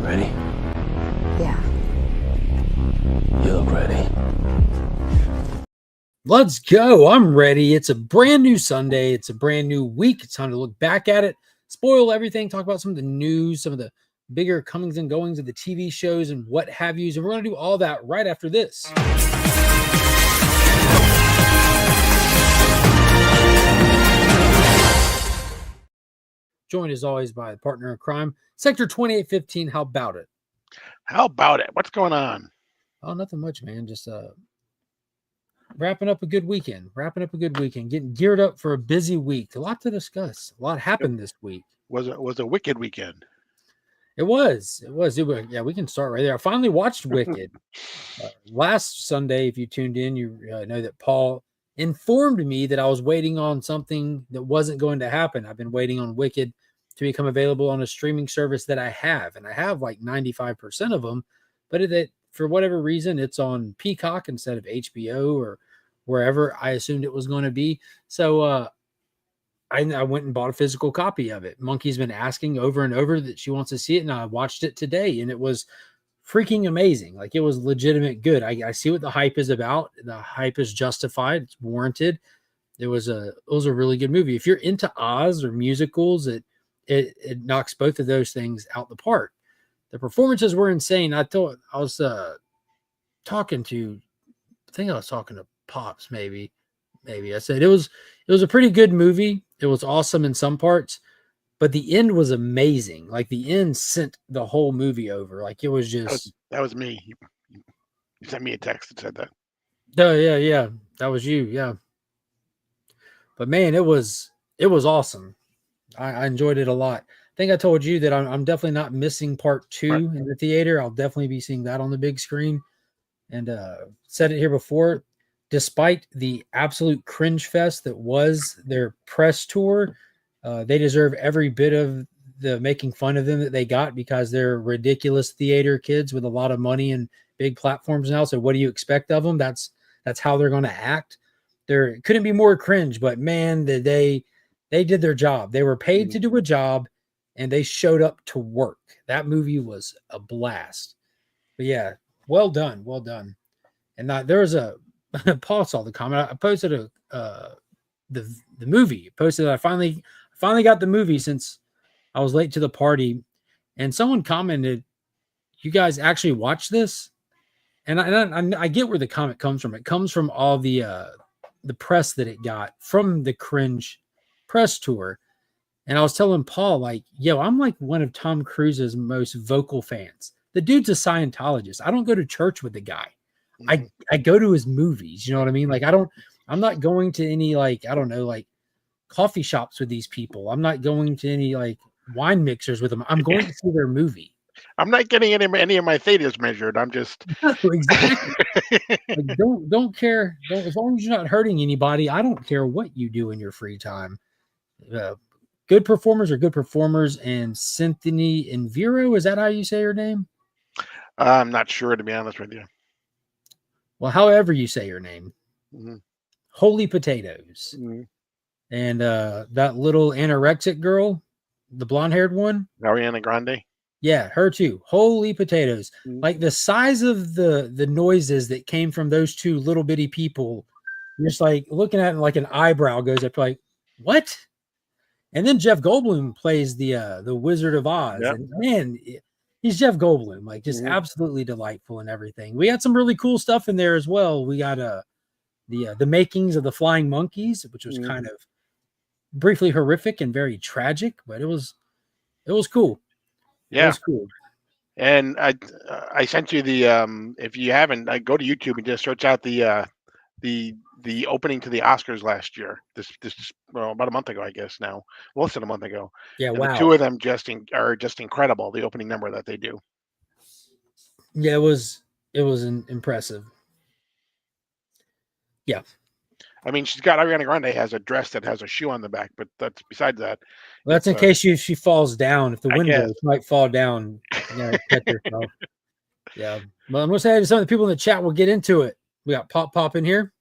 Ready? Yeah. You look ready. Let's go. I'm ready. It's a brand new Sunday. It's a brand new week. It's time to look back at it, spoil everything, talk about some of the news, some of the bigger comings and goings of the TV shows and what have yous. And we're going to do all that right after this. Joined as always by a partner in crime, Sector 2815. How about it? How about it? What's going on? Oh, nothing much, man. Just wrapping up a good weekend. Getting geared up for a busy week. A lot to discuss. A lot happened this week. Was a wicked weekend. It was. Yeah, we can start right there. I finally watched Wicked. Last Sunday, if you tuned in, you know that Paul informed me that I was waiting on something that wasn't going to happen. I've been waiting on Wicked to become available on a streaming service that I have, and I have like 95% of them, but for whatever reason, it's on Peacock instead of HBO or wherever I assumed it was going to be. So I went and bought a physical copy of it. Monkey's been asking over and over that she wants to see it, and I watched it today, and it was freaking amazing. Like, it was legitimate good. I see what the hype is about. The hype is justified. It's warranted. It was a really good movie. If you're into Oz or musicals, it knocks both of those things out the park. The performances were insane. I was talking to Pops, maybe I said it was a pretty good movie. It was awesome in some parts, but the end was amazing. Like, the end sent the whole movie over. Like, it was just that was me. You sent me a text that said that. Oh yeah, that was you. Yeah, but man, it was awesome. I enjoyed it a lot. I think I told you that I'm definitely not missing part 2 in the theater. I'll definitely be seeing that on the big screen. And said it here before, despite the absolute cringe fest that was their press tour, they deserve every bit of the making fun of them that they got, because they're ridiculous theater kids with a lot of money and big platforms now. So what do you expect of them? That's how they're going to act. There couldn't be more cringe, but man, they did their job. They were paid to do a job, and they showed up to work. That movie was a blast. But yeah, well done. And there was Paul saw the comment. I posted the movie. Posted that I finally got the movie since I was late to the party, and someone commented, "You guys actually watched this?" And I get where the comment comes from. It comes from all the press that it got from the cringe press tour. And I was telling Paul, like, yo, I'm like one of Tom Cruise's most vocal fans. The dude's a Scientologist. I don't go to church with the guy. I go to his movies. You know what I mean? Like, I'm not going to any, like, I don't know, like coffee shops with these people. I'm not going to any like wine mixers with them. I'm going to see their movie. I'm not getting any of my thetas measured. I'm just exactly. Like, don't care. As long as you're not hurting anybody, I don't care what you do in your free time. Good performers are good performers. And Cynthia Invero, is that how you say her name? I'm not sure, to be honest with you. Well, however you say your name. Mm-hmm. Holy potatoes. Mm-hmm. And that little anorexic girl, the blonde-haired one, Ariana Grande. Yeah, her too. Holy potatoes. Mm-hmm. Like, the size of the noises that came from those two little bitty people, you're just like looking at it, like an eyebrow goes up, like, what? And then Jeff Goldblum plays the Wizard of Oz. Yep. And man, he's Jeff Goldblum, like, just absolutely delightful and everything. We had some really cool stuff in there as well. We got the makings of the Flying Monkeys, which was kind of briefly horrific and very tragic, but it was cool. Yeah, it was cool. And I sent you the if you haven't, go to YouTube and just search out the opening to the Oscars last year. This about a month ago, I guess now, less than a month ago. Yeah, and wow. The two of them are just incredible. The opening number that they do. Yeah, it was impressive. Yeah. I mean, Ariana Grande has a dress that has a shoe on the back, but that's besides that. Well, that's in case she falls down. If the window might fall down, catch herself. Yeah. Well, I'm going to say to some of the people in the chat, we'll get into it. We got Pop in here.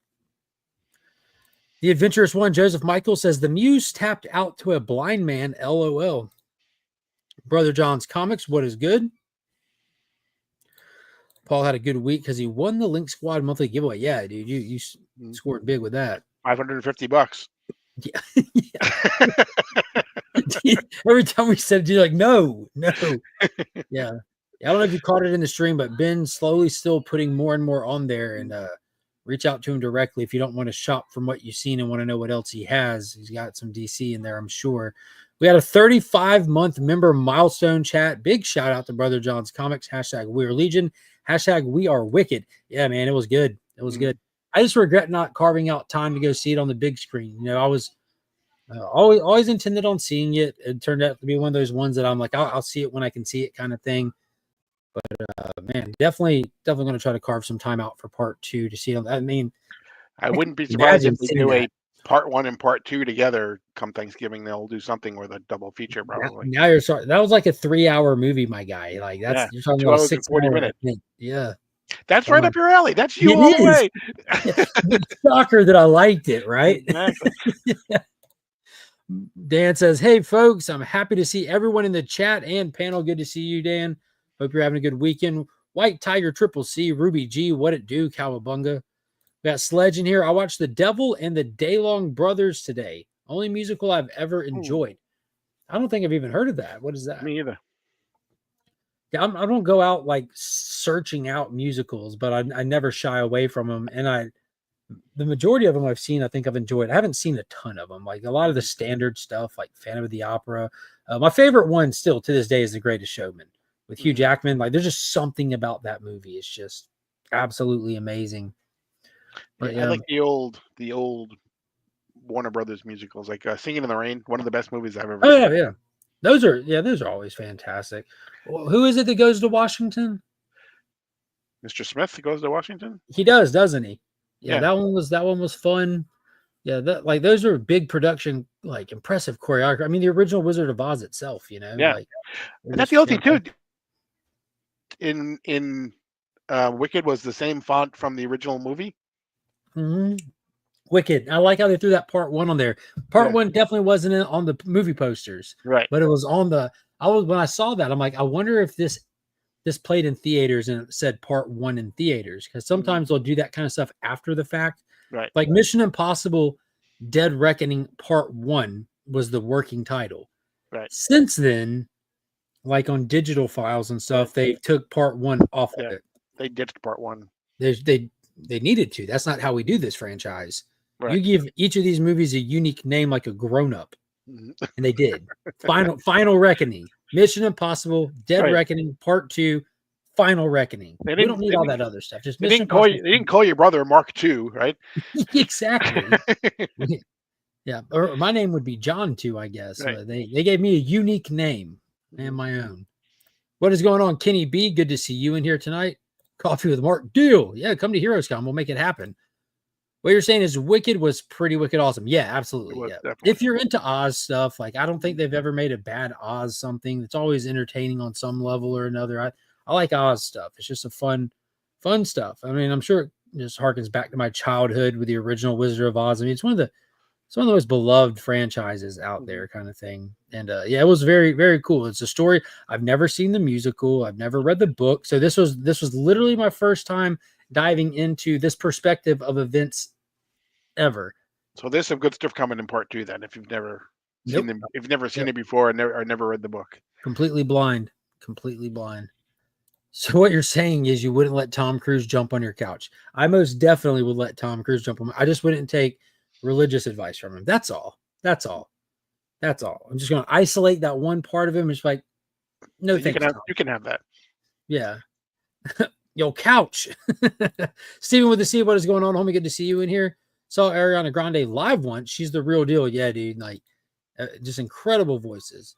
The Adventurous One, Joseph Michael, says the Muse tapped out to a blind man. LOL. Brother John's Comics, what is good? Paul had a good week because he won the Link Squad monthly giveaway. Yeah, dude, you scored big with that. $550. Yeah. Every time we said it, you're like, no. Yeah. I don't know if you caught it in the stream, but Ben slowly still putting more and more on there, and reach out to him directly if you don't want to shop from what you've seen and want to know what else he has. He's got some DC in there, I'm sure. We had a 35-month member milestone chat. Big shout out to Brother John's Comics. # We Are Legion. # We Are Wicked. Yeah, man, it was good. It was good. I just regret not carving out time to go see it on the big screen. You know, I was always intended on seeing it. It turned out to be one of those ones that I'm like, I'll see it when I can see it kind of thing. But man, definitely going to try to carve some time out for part 2 to see it. I mean, I wouldn't be surprised if they do that. a part 1 and part 2 together come Thanksgiving. They'll do something with a double feature, probably. Now you're sorry. That was like a 3-hour movie, my guy. Like that's you're talking 2 about hours and 40 minutes. Yeah. That's right up your alley. That's you all the way. It's shocker that I liked it, right? Exactly. Dan says, hey, folks, I'm happy to see everyone in the chat and panel. Good to see you, Dan. Hope you're having a good weekend. White Tiger Triple C, Ruby G, what it do, Cowabunga. We got Sledge in here. I watched The Devil and the Daylong Brothers today. Only musical I've ever enjoyed. I don't think I've even heard of that. What is that? Me either. Yeah, I don't go out like searching out musicals, but I never shy away from them. And the majority of them I've seen, I think I've enjoyed. I haven't seen a ton of them. Like a lot of the standard stuff, like Phantom of the Opera. My favorite one still to this day is The Greatest Showman with Hugh Jackman. Like there's just something about that movie. It's just absolutely amazing. But I like the old Warner Brothers musicals, like Singing in the Rain, one of the best movies I've ever seen. Yeah. Those are always fantastic. Well, who is it that goes to Washington? Mr. Smith goes to Washington? He does, doesn't he? Yeah, Yeah. that one was fun. Yeah, like those are big production, like impressive choreography. I mean, the original Wizard of Oz itself, you know. Yeah. Like, And that's the other thing too. In Wicked was the same font from the original movie. Wicked. I like how they threw that part 1 on there. Part 1 definitely wasn't on the movie posters, right? But it was on the. When I saw that, I'm like, I wonder if this played in theaters and it said part 1 in theaters, because sometimes they'll do that kind of stuff after the fact. Right. Like Mission Impossible Dead Reckoning Part 1 was the working title. Right. Since then, like on digital files and stuff, they took part 1 off of it. They ditched part 1. They needed to. That's not how we do this franchise. Right. You give each of these movies a unique name like a grown-up. And they did. Final Reckoning. Mission Impossible Dead Reckoning Part 2. Final Reckoning. We don't need all that other stuff. Just they didn't call your brother Mark II, right? Exactly. Yeah. Or my name would be John II, I guess. Right. They gave me a unique name and my own. What is going on, Kenny B? Good to see you in here tonight. Coffee with Mark. Deal. Yeah, come to HeroesCon. We'll make it happen. What you're saying is Wicked was pretty wicked awesome. Yeah, absolutely. Yeah. If you're into Oz stuff, like I don't think they've ever made a bad Oz something. It's always entertaining on some level or another. I like Oz stuff. It's just a fun stuff. I mean, I'm sure it just harkens back to my childhood with the original Wizard of Oz. I mean, it's one of the most beloved franchises out there, kind of thing. And yeah, it was very, very cool. It's a story. I've never seen the musical. I've never read the book. So this was literally my first time diving into this perspective of events ever. So there's some good stuff coming in part 2 then, if you've never seen them, if you've never seen it before and never read the book. Completely blind. So what you're saying is you wouldn't let Tom Cruise jump on your couch. I most definitely would let Tom Cruise jump on. I just wouldn't take religious advice from him. That's all. I'm just going to isolate that one part of him. It's like, no, thank you. You can have that. Yeah. Yo, couch. Steven with the C, what is going on, homie? Good to see you in here. Saw Ariana Grande live once. She's the real deal. Yeah, dude. Like, just incredible voices.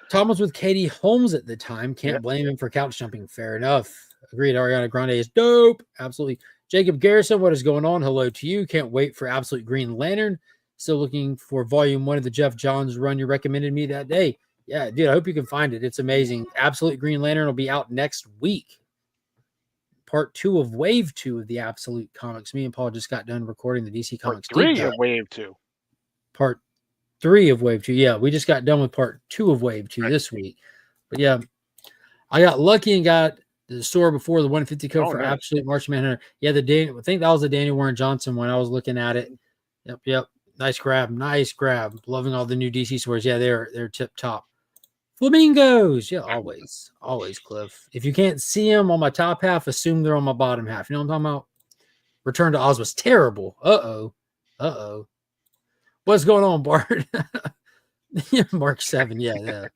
Tom was with Katie Holmes at the time. Can't blame him for couch jumping. Fair enough. Agreed. Ariana Grande is dope. Absolutely. Jacob Garrison, what is going on? Hello to you. Can't wait for Absolute Green Lantern. Still looking for volume 1 of the Jeff Johns run you recommended me that day. Yeah, dude, I hope you can find it. It's amazing. Absolute Green Lantern will be out next week. part 2 of Wave 2 of the Absolute Comics. Me and Paul just got done recording the DC Part Comics 3 deep dive. of Wave 2. Part 3 of Wave 2. Yeah, we just got done with part 2 of Wave 2 this week. But yeah, I got lucky and got the store before the 150 code for nice. Absolute Martian Manhunter. Yeah, I think that was the Daniel Warren Johnson when I was looking at it. Yep. Nice grab. Loving all the new DC stores. Yeah, they're tip top. Flamingos. Yeah, always, Cliff. If you can't see them on my top half, assume they're on my bottom half. You know what I'm talking about? Return to Oz was terrible. Uh-oh. What's going on, Bart? Mark 7. Yeah.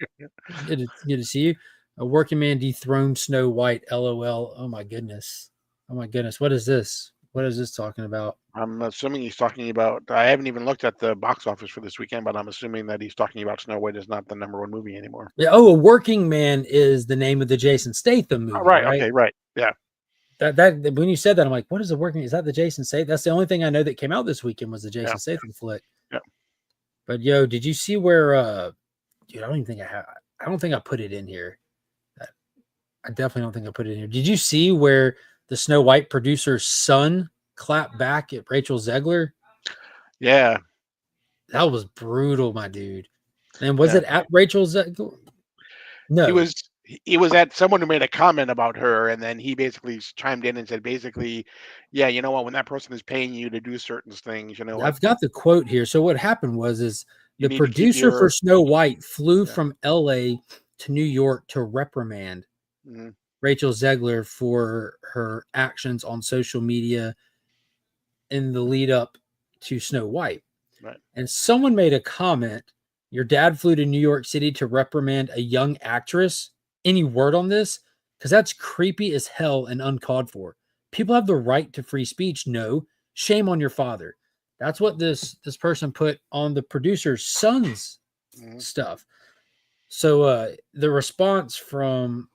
Good to see you. A working man dethroned Snow White. LOL. Oh my goodness. What is this? What is this talking about? I'm assuming he's talking about. I haven't even looked at the box office for this weekend, but I'm assuming that he's talking about Snow White is not the #1 movie anymore. Yeah. Oh, A Working Man is the name of the Jason Statham movie. Oh, right. Okay. Right. Yeah. That when you said that, I'm like, what is A Working? Is that the Jason Statham? That's the only thing I know that came out this weekend was the Jason Statham flick. Yeah. But yo, did you see where? Dude, I don't think I put it in here. I definitely don't think I put it in here. Did you see where the Snow White producer's son clapped back at Rachel Zegler? Yeah. That was brutal, my dude. And was it at Rachel Zegler? No. He was at someone who made a comment about her, and then he basically chimed in and said, yeah, you know what? When that person is paying you to do certain things, I've got the quote here. So what happened was the producer for Snow White flew from LA to New York to reprimand Rachel Zegler for her actions on social media in the lead up to Snow White. Right. And someone made a comment, your dad flew to New York City to reprimand a young actress. Any word on this? Because that's creepy as hell and uncalled for. People have the right to free speech. No, shame on your father. That's what this person put on the producer's son's stuff. So the response from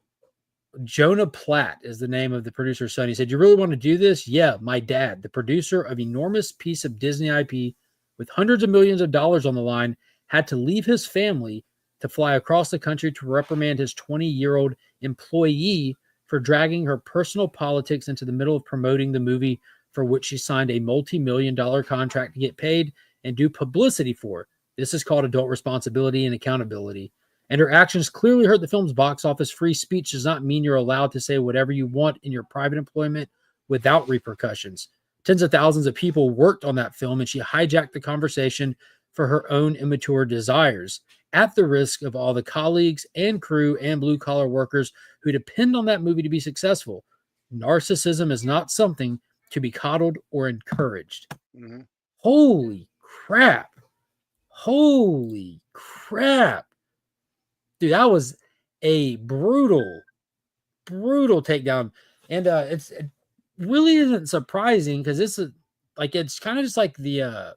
Jonah Platt is the name of the producer's son. He said, you really want to do this? Yeah, my dad, the producer of enormous piece of Disney IP with hundreds of millions of dollars on the line, had to leave his family to fly across the country to reprimand his 20-year-old employee for dragging her personal politics into the middle of promoting the movie for which she signed a multi-million-dollar contract to get paid and do publicity for. This is called adult responsibility and accountability. And her actions clearly hurt the film's box office. Free speech does not mean you're allowed to say whatever you want in your private employment without repercussions. Tens of thousands of people worked on that film, and she hijacked the conversation for her own immature desires, at the risk of all the colleagues and crew and blue-collar workers who depend on that movie to be successful. Narcissism is not something to be coddled or encouraged. Holy crap. Dude, that was a brutal takedown. And it really isn't surprising because it's kind of just like the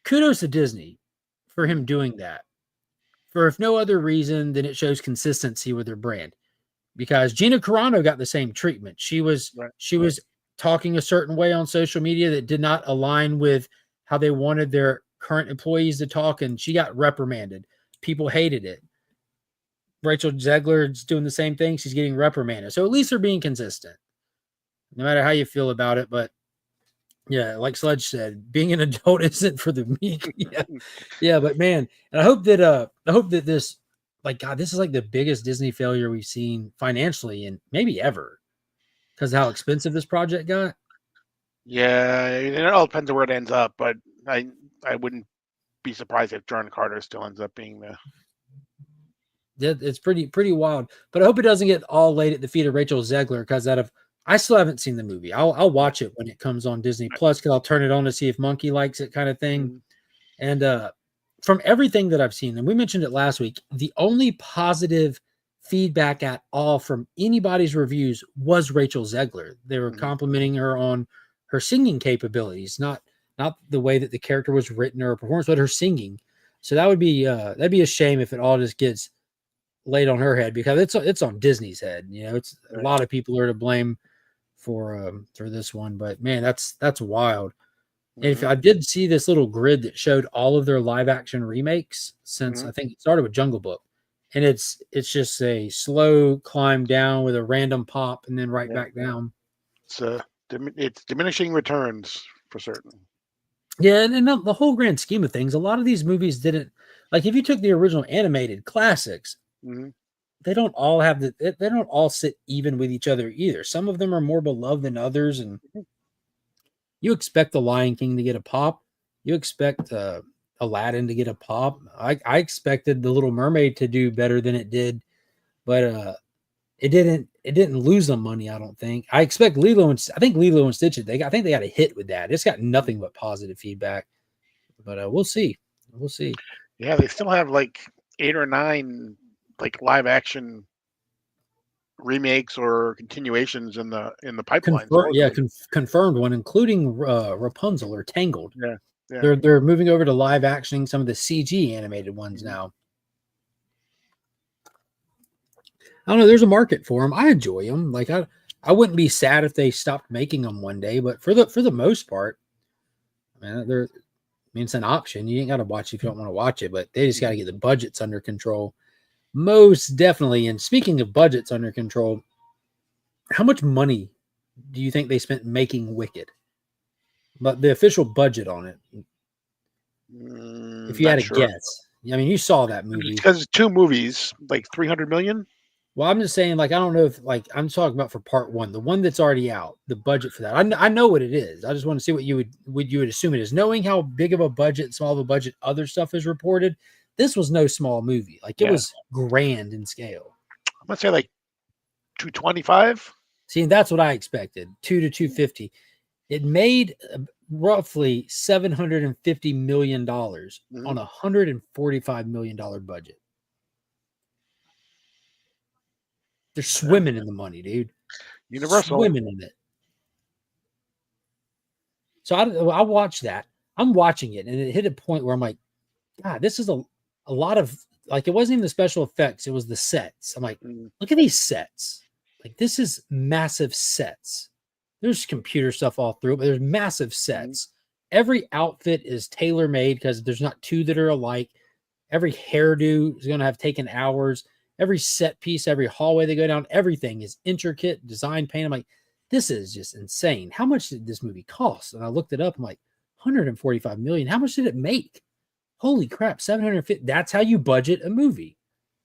kudos to Disney for him doing that. For if no other reason than it shows consistency with their brand. Because Gina Carano got the same treatment. She was talking a certain way on social media that did not align with how they wanted their current employees to talk, and she got reprimanded. People hated it. Rachel Zegler is doing the same thing. She's getting reprimanded. So at least they're being consistent, no matter how you feel about it. But yeah, like Sledge said, being an adult isn't for the meek. Yeah, but man, and I hope that this, like, God, this is like the biggest Disney failure we've seen financially and maybe ever, because of how expensive this project got. Yeah, it all depends on where it ends up, but I wouldn't be surprised if John Carter still ends up being the. Yeah, it's pretty wild. But I hope it doesn't get all laid at the feet of Rachel Zegler, because I still haven't seen the movie. I'll watch it when it comes on Disney Plus, because I'll turn it on to see if Monkey likes it, kind of thing. And from everything that I've seen, and we mentioned it last week, the only positive feedback at all from anybody's reviews was Rachel Zegler. They were complimenting her on her singing capabilities, not the way that the character was written or performance, but her singing. So that'd be a shame if it all just gets laid on her head, because it's on Disney's head. You know, it's a lot of people are to blame for this one, but man, that's wild. And if I did see this little grid that showed all of their live action remakes since I think it started with Jungle Book, and it's just a slow climb down with a random pop and then back down. it's diminishing returns for certain. Yeah, and the whole grand scheme of things, a lot of these movies didn't like. If you took the original animated classics, Mm-hmm. they don't all have they don't all sit even with each other either. Some of them are more beloved than others, and you expect the Lion King to get a pop. You expect Aladdin to get a pop. I expected the Little Mermaid to do better than it did, but it didn't. It didn't lose them money. I don't think. I expect I think Lilo and Stitch. I think they got a hit with that. It's got nothing but positive feedback. But we'll see. We'll see. Yeah, they still have like 8 or 9 like live action remakes or continuations in the pipeline. Confirmed one, including Rapunzel or Tangled. Yeah, yeah. They're moving over to live actioning some of the CG animated ones now. I don't know. There's a market for them. I enjoy them. Like I wouldn't be sad if they stopped making them one day. But for the most part, man, it's an option. You ain't got to watch it if you don't want to watch it. But they just got to get the budgets under control. Most definitely. And speaking of budgets under control, how much money do you think they spent making Wicked? But the official budget on it, if you had a guess. I mean, you saw that movie. Because it's 2 movies, like 300 million. Well, I'm just saying, like, I don't know if, like, I'm talking about for part 1, the one that's already out, the budget for that. I know what it is. I just want to see what you would assume it is. Knowing how big of a budget, small of a budget, other stuff is reported, this was no small movie. Like, it was grand in scale. I'm gonna say like 225. See, and that's what I expected, 2 to 250. It made roughly $750 million on a $145 million budget. They're swimming in the money, dude. Universal. Swimming in it. So I watched that. I'm watching it, and it hit a point where I'm like, God, this is a lot of, like, it wasn't even the special effects. It was the sets. I'm like, look at these sets. Like, this is massive sets. There's computer stuff all through it, but there's massive sets. Every outfit is tailor-made because there's not 2 that are alike. Every hairdo is going to have taken hours. Every set piece, every hallway they go down, everything is intricate, design, paint. I'm like, this is just insane. How much did this movie cost? And I looked it up. I'm like, 145 million. How much did it make? Holy crap, 750. That's how you budget a movie.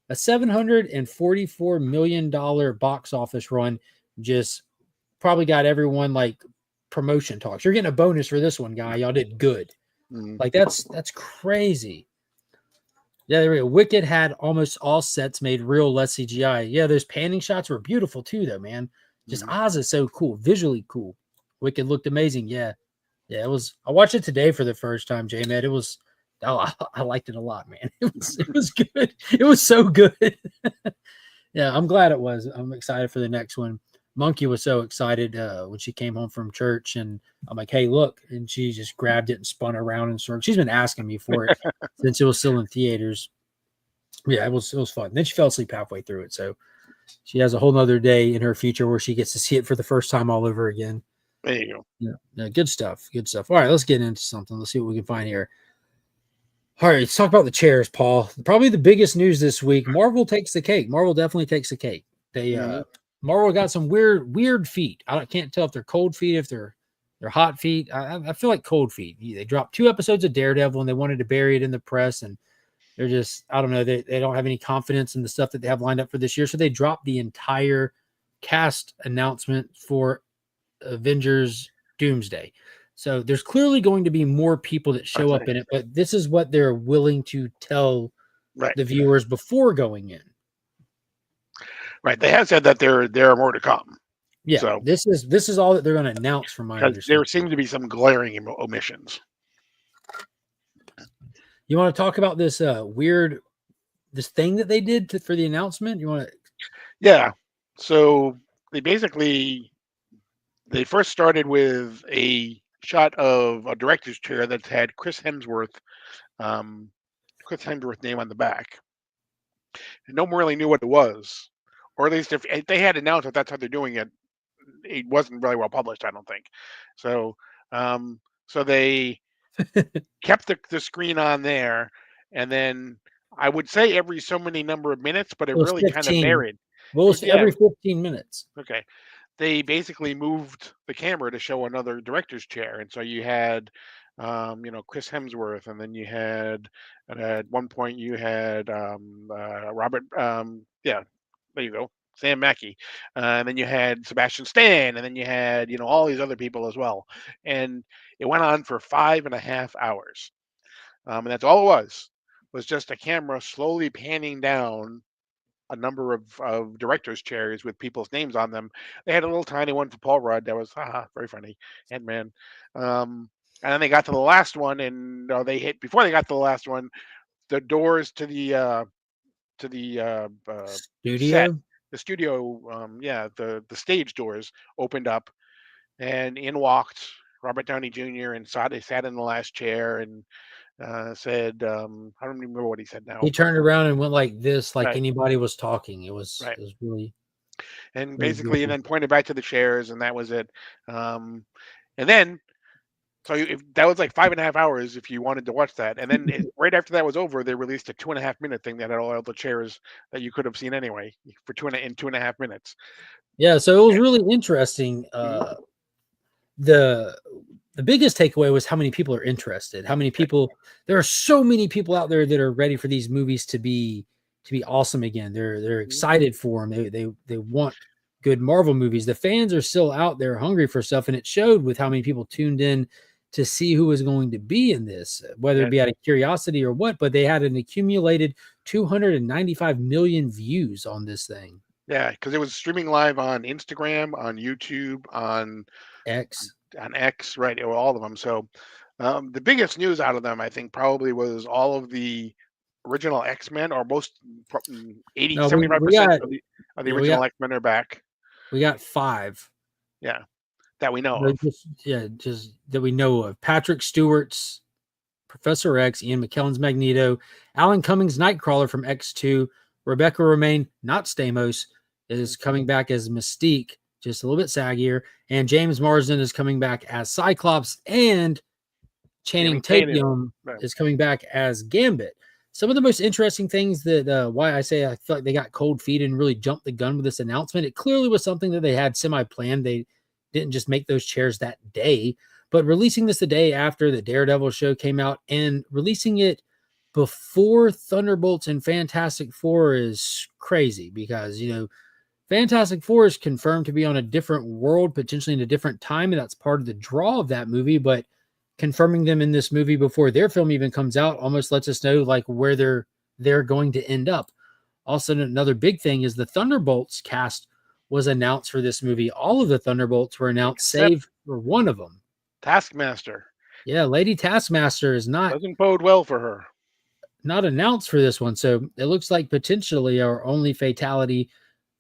A $744 million box office run just probably got everyone like promotion talks. You're getting a bonus for this one, guy. Y'all did good. Like, that's crazy. Yeah, there we go. Wicked had almost all sets made real, less CGI. Yeah, those panning shots were beautiful too, though, man. Just Oz is so cool, visually cool. Wicked looked amazing. Yeah, it was. I watched it today for the first time, J-Med. It was. Oh, I liked it a lot, man. It was good. It was so good. Yeah, I'm glad it was. I'm excited for the next one. Monkey was so excited when she came home from church, and I'm like, "Hey, look!" And she just grabbed it and spun around in circles. She's been asking me for it since it was still in theaters. Yeah, it was fun. Then she fell asleep halfway through it, so she has a whole nother day in her future where she gets to see it for the first time all over again. There you go. Yeah, good stuff. Good stuff. All right, let's get into something. Let's see what we can find here. All right, let's talk about the chairs, Paul. Probably the biggest news this week. Marvel takes the cake. Marvel definitely takes the cake. They Marvel got some weird feet. I can't tell if they're cold feet, if they're hot feet. I feel like cold feet. They dropped 2 episodes of DareDevil and they wanted to bury it in the press, and they're just, I don't know, they don't have any confidence in the stuff that they have lined up for this year. So they dropped the entire cast announcement for Avengers Doomsday. So there's clearly going to be more people that show up in it, but this is what they're willing to tell the viewers before going in. Right. They have said that there are more to come. Yeah. So this is all that they're going to announce from my understanding. There seem to be some glaring omissions. You want to talk about this this thing that they did for the announcement? You want to? Yeah. So they first started with a shot of a director's chair that had Chris Hemsworth name on the back. And no one really knew what it was. Or at least if they had announced that that's how they're doing it, it wasn't really well published, I don't think. So so they kept the screen on there, and then I would say every so many number of minutes, but it really 15. kind of varied. Well, it's every 15 minutes. Okay. they basically moved the camera to show another director's chair, and so you had, Chris Hemsworth, and then you had, at one point you had Robert, yeah, there you go, Sam Mackey, and then you had Sebastian Stan, and then you had all these other people as well, and it went on for 5.5 hours, and that's all it was just a camera slowly panning down a number of directors' chairs with people's names on them. They had a little tiny one for Paul Rudd that was very funny, Ant-Man. And then they got to the last one, and they hit before they got to the last one. The doors to the set, Studio. the studio, the stage doors opened up, and in walked Robert Downey Jr. and they sat in the last chair and said, I don't remember what he said now, He but turned around and went like this, like right, anybody was talking. It was right. it was really, And really basically, and beautiful. then pointed back to the chairs, and that was it. And then, so if that was like 5.5 hours if you wanted to watch that, and then right after that was over, they released a 2.5 minute thing that had all the chairs that you could have seen anyway for 2.5 minutes. Yeah, so it was really interesting. Mhm. The biggest takeaway was how many people are interested. How many people? There are so many people out there that are ready for these movies to be awesome again. They're Mhm. excited for them. They want good Marvel movies. The fans are still out there hungry for stuff, and it showed with how many people tuned in to see who was going to be in this, whether it Yeah, be out of curiosity or what. But they had an accumulated 295 million views on this thing. yeah, because it was streaming live on Instagram, on YouTube, X. on X, right? All of them. So the biggest news out of them, I think, probably was all of the original X-Men, or most 80, No, we 75% got of the yeah we original got X-Men are back. we got five. Yeah, that we know Like, of. just that we know of. Patrick Stewart's Professor X, Ian McKellen's Magneto, Alan Cummings' Nightcrawler from X2, Rebecca Romaine, not Stamos, is coming back as Mystique, just a little bit saggier, and James Marsden is coming back as Cyclops, and Channing Channing Tatum. Tatum Right. is coming back as Gambit. Some of the most interesting things that why I say I feel like they got cold feet and really jumped the gun with this announcement. It clearly was something that they had semi-planned. They didn't just make those chairs that day, but releasing this the day after the Daredevil show came out and releasing it before Thunderbolts and Fantastic Four is crazy because Fantastic Four is confirmed to be on a different world, potentially in a different time, and that's part of the draw of that movie. But confirming them in this movie before their film even comes out almost lets us know like where they're going to end up. Also, another big thing is the Thunderbolts cast was announced for this movie. All of the Thunderbolts were announced, Except save for one of them. Taskmaster. Yeah, Lady Taskmaster is Doesn't bode well for her. not announced for this one. So it looks like potentially our only fatality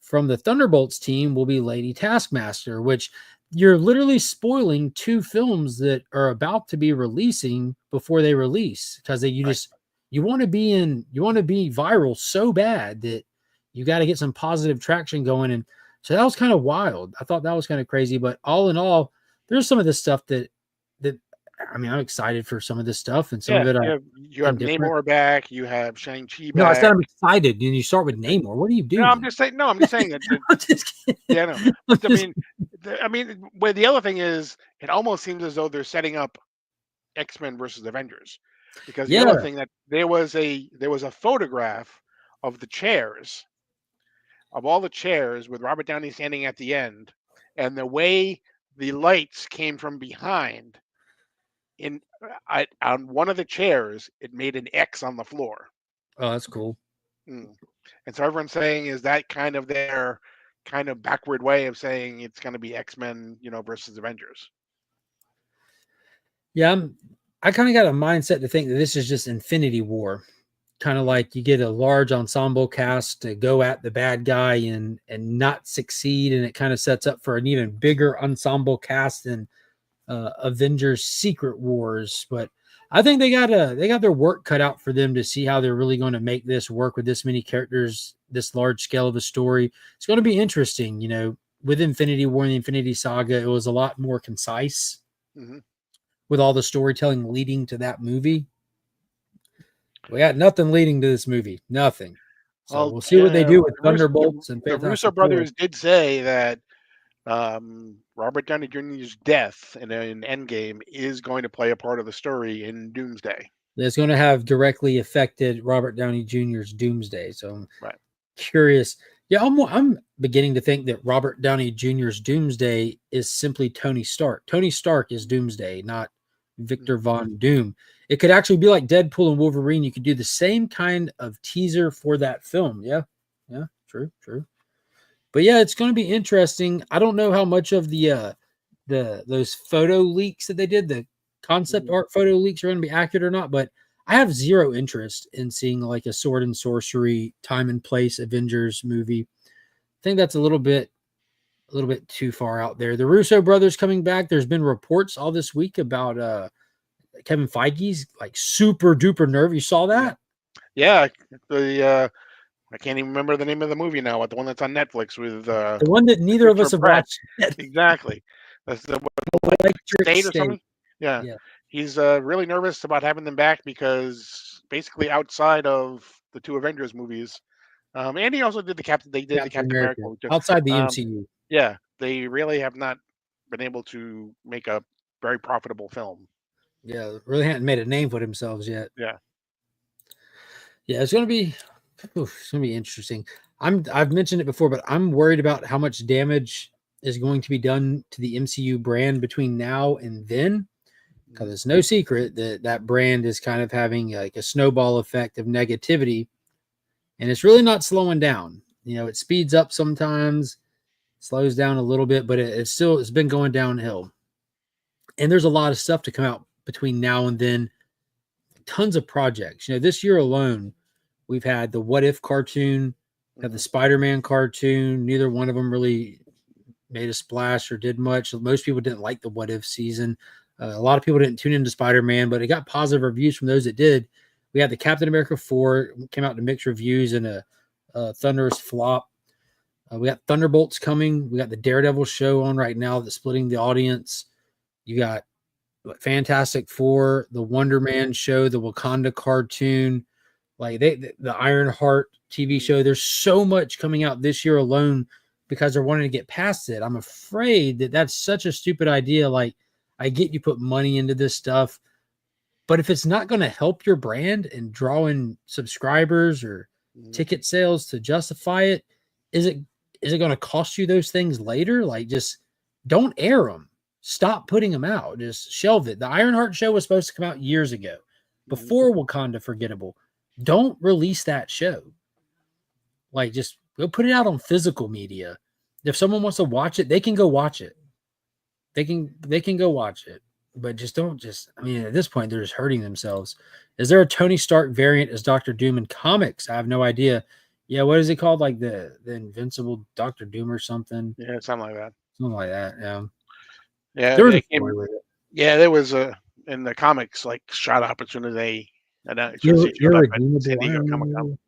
from the Thunderbolts team will be Lady Taskmaster, which you're literally spoiling two films that are about to be releasing before they release because Right. You want to be viral so bad that you got to get some positive traction going. And so that was kind of wild. I thought that was kind of crazy, but all in all, there's some of this stuff that I mean, I'm excited for some of this stuff and some of Yeah, it you have indifferent. Namor back. You have Shang-Chi No, I said back. I'm excited, and you start with Namor. What are you No, I'm doing? just saying. No, I'm just saying that. I'm just kidding. Yeah, no. I'm I just mean, where the other thing is, it almost seems as though they're setting up X-Men versus Avengers, because the other yeah. thing that there was a photograph of the chairs, of all the chairs with Robert Downey standing at the end, and the way the lights came from behind on one of the chairs, it made an X on the floor. Oh, that's cool. Mm. And so everyone's saying, is that kind of their kind of backward way of saying it's going to be X-Men, versus Avengers? Yeah, I kind of got a mindset to think that this is just Infinity War, kind of like you get a large ensemble cast to go at the bad guy and not succeed, and it kind of sets up for an even bigger ensemble cast than Avengers Secret Wars. But I think they got their work cut out for them to see how they're really going to make this work with this many characters, this large scale of a story. It's going to be interesting. With Infinity War and the Infinity Saga, it was a lot more concise Mm-hmm. with all the storytelling leading to that movie. We got nothing leading to this movie. Nothing. So Well, we'll see what they do with the Thunderbolts and Russo Fantastic Four. brothers did say that Robert Downey Jr.'s death in Endgame is going to play a part of the story in Doomsday. That's going to have directly affected Robert Downey Jr.'s Doomsday. So I'm Right. curious. Yeah, I'm beginning to think that Robert Downey Jr.'s Doomsday is simply Tony Stark. Tony Stark is Doomsday, not Victor Von Doom. It could actually be like Deadpool and Wolverine. You could do the same kind of teaser for that film. Yeah, true. But yeah, it's going to be interesting. I don't know how much of the those photo leaks that they did, the concept art photo leaks, are going to be accurate or not. But I have zero interest in seeing like a sword and sorcery time and place Avengers movie. I think that's a little bit too far out there. The Russo brothers coming back. There's been reports all this week about Kevin Feige's like super duper nerve. You saw that? Yeah, the I can't even remember the name of the movie now, but the one that's on Netflix with The one that neither of us have Pratt. watched yet. Exactly. That's the Electric State or State. something. Yeah. Yeah. He's really nervous about having them back because basically outside of the two Avengers movies, and he also did the Captain. They did the Captain Captain America America movie too. outside the MCU. Yeah, they really have not been able to make a very profitable film. Yeah, really hadn't made a name for themselves yet. Yeah. Yeah, it's gonna be interesting. I've mentioned it before, but I'm worried about how much damage is going to be done to the MCU brand between now and then, because it's no secret that that brand is kind of having like a snowball effect of negativity, and it's really not slowing down. You know, it speeds up sometimes, slows down a little bit, but it's been going downhill. And there's a lot of stuff to come out between now and then. Tons of projects. You know, this year alone, we've had the What If cartoon, had the Spider-Man cartoon. Neither one of them really made a splash or did much. Most people didn't like the What If season. A lot of people didn't tune into Spider-Man, but it got positive reviews from those that did. We had the Captain America 4, came out to mixed reviews and a thunderous flop. We got Thunderbolts coming. We got the Daredevil show on right now that's splitting the audience. You got Fantastic Four, the Wonder Man show, the Wakanda cartoon, like the Ironheart TV show. There's so much coming out this year alone because they're wanting to get past it. I'm afraid that that's such a stupid idea. Like, I get you put money into this stuff, but if it's not going to help your brand and draw in subscribers or ticket sales to justify it, is it going to cost you those things later? Like, just don't air them. Stop putting them out. Just shelve it. The Ironheart show was supposed to come out years ago, before Wakanda Forgettable. Don't release that show. Like, just go put it out on physical media. If someone wants to watch it, they can go watch it. They can go watch it. But just don't I mean, at this point, they're just hurting themselves. Is there a Tony Stark variant as Doctor Doom in comics? I have no idea. Yeah, what is it called? Like the Invincible Doctor Doom or something? Yeah, something like that. Something like that, yeah. Yeah, There was they a story with it. Yeah, there was in the comics like shot up as soon as they Comic-Con.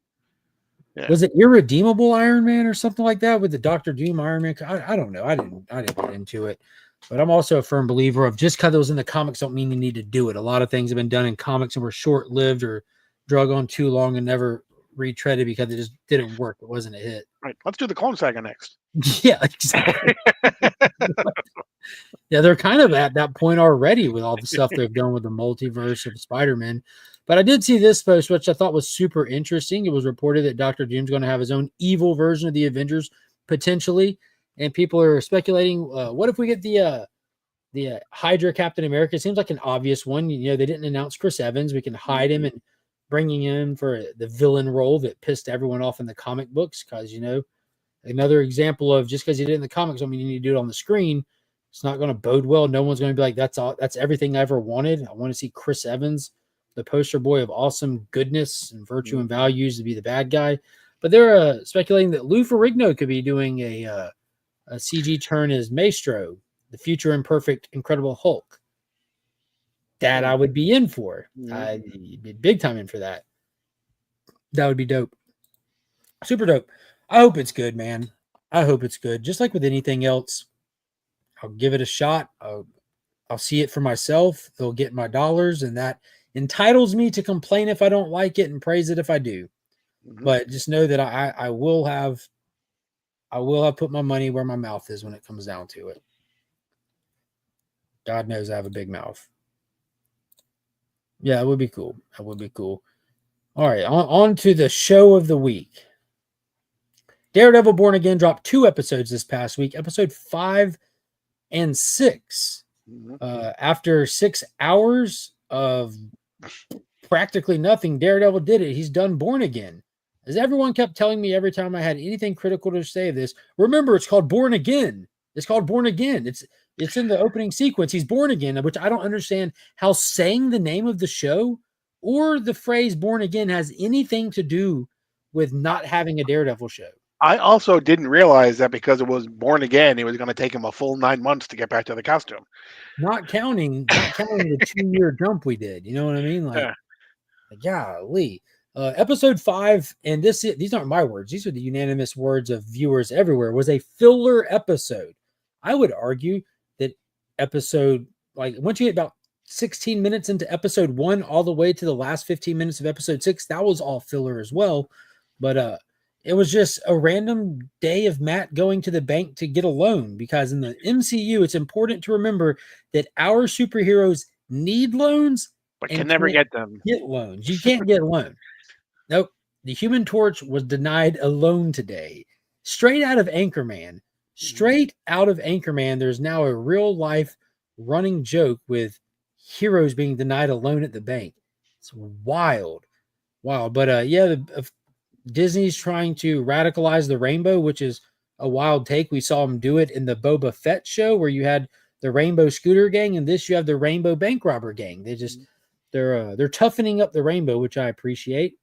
Yeah. Was it Irredeemable Iron Man or something like that with the Doctor Doom Iron Man? I don't know. I didn't get into it. But I'm also a firm believer of just because it was in the comics don't mean you need to do it. A lot of things have been done in comics and were short-lived or drug on too long and never retreaded because it just didn't work. It wasn't a hit. Right. Let's do the Clone Saga next. Yeah, exactly. Yeah, they're kind of at that point already with all the stuff they've done with the multiverse of Spider-Man. But I did see this post, which I thought was super interesting. It was reported that Dr. Doom's going to have his own evil version of the Avengers, potentially. And people are speculating, what if we get the Hydra Captain America? It seems like an obvious one. You know, they didn't announce Chris Evans. We can hide him and bringing him for the villain role that pissed everyone off in the comic books. Because, you know, another example of just because you did it in the comics, I mean, you need to do it on the screen. It's not going to bode well. No one's going to be like, that's all. That's everything I ever wanted. I want to see Chris Evans, the poster boy of awesome goodness and virtue and values, to be the bad guy. But they're speculating that Lou Ferrigno could be doing a CG turn as Maestro, the future imperfect Incredible Hulk. That I would be in for. I'd be big time in for that. That would be dope. Super dope. I hope it's good, man. I hope it's good. Just like with anything else, I'll give it a shot. I'll see it for myself. They'll get my dollars, and that entitles me to complain if I don't like it and praise it if I do. But just know that I will have I will have put my money where my mouth is when it comes down to it. God knows I have a big mouth. Yeah, it would be cool. That would be cool. All right, on to the show of the week. Daredevil Born Again dropped 2 episodes this past week, episode 5 and 6. After 6 hours of practically nothing, Daredevil did it. He's done Born Again. As everyone kept telling me every time I had anything critical to say of this, remember, it's called Born Again. It's called Born Again. It's in the opening sequence. He's born again, which I don't understand how saying the name of the show or the phrase Born Again has anything to do with not having a Daredevil show. I also didn't realize that because it was Born Again, it was going to take him a full 9 months to get back to the costume. Not counting the 2-year jump we did. You know what I mean? Like, golly. Episode 5, and these aren't my words. These are the unanimous words of viewers everywhere, was a filler episode. I would argue that episode, like once you get about 16 minutes into episode 1 all the way to the last 15 minutes of episode 6, that was all filler as well. But it was just a random day of Matt going to the bank to get a loan, because in the MCU, it's important to remember that our superheroes need loans but can never get them. Get loans. You can't get a loan. Nope. The Human Torch was denied a loan today. Straight out of Anchorman. Straight out of Anchorman, there's now a real life running joke with heroes being denied a loan at the bank. It's wild. Wild. But Disney's trying to radicalize the rainbow, which is a wild take. We saw them do it in the Boba Fett show where you had the Rainbow Scooter Gang, and this you have the Rainbow Bank Robber Gang. They're toughening up the rainbow, which I appreciate.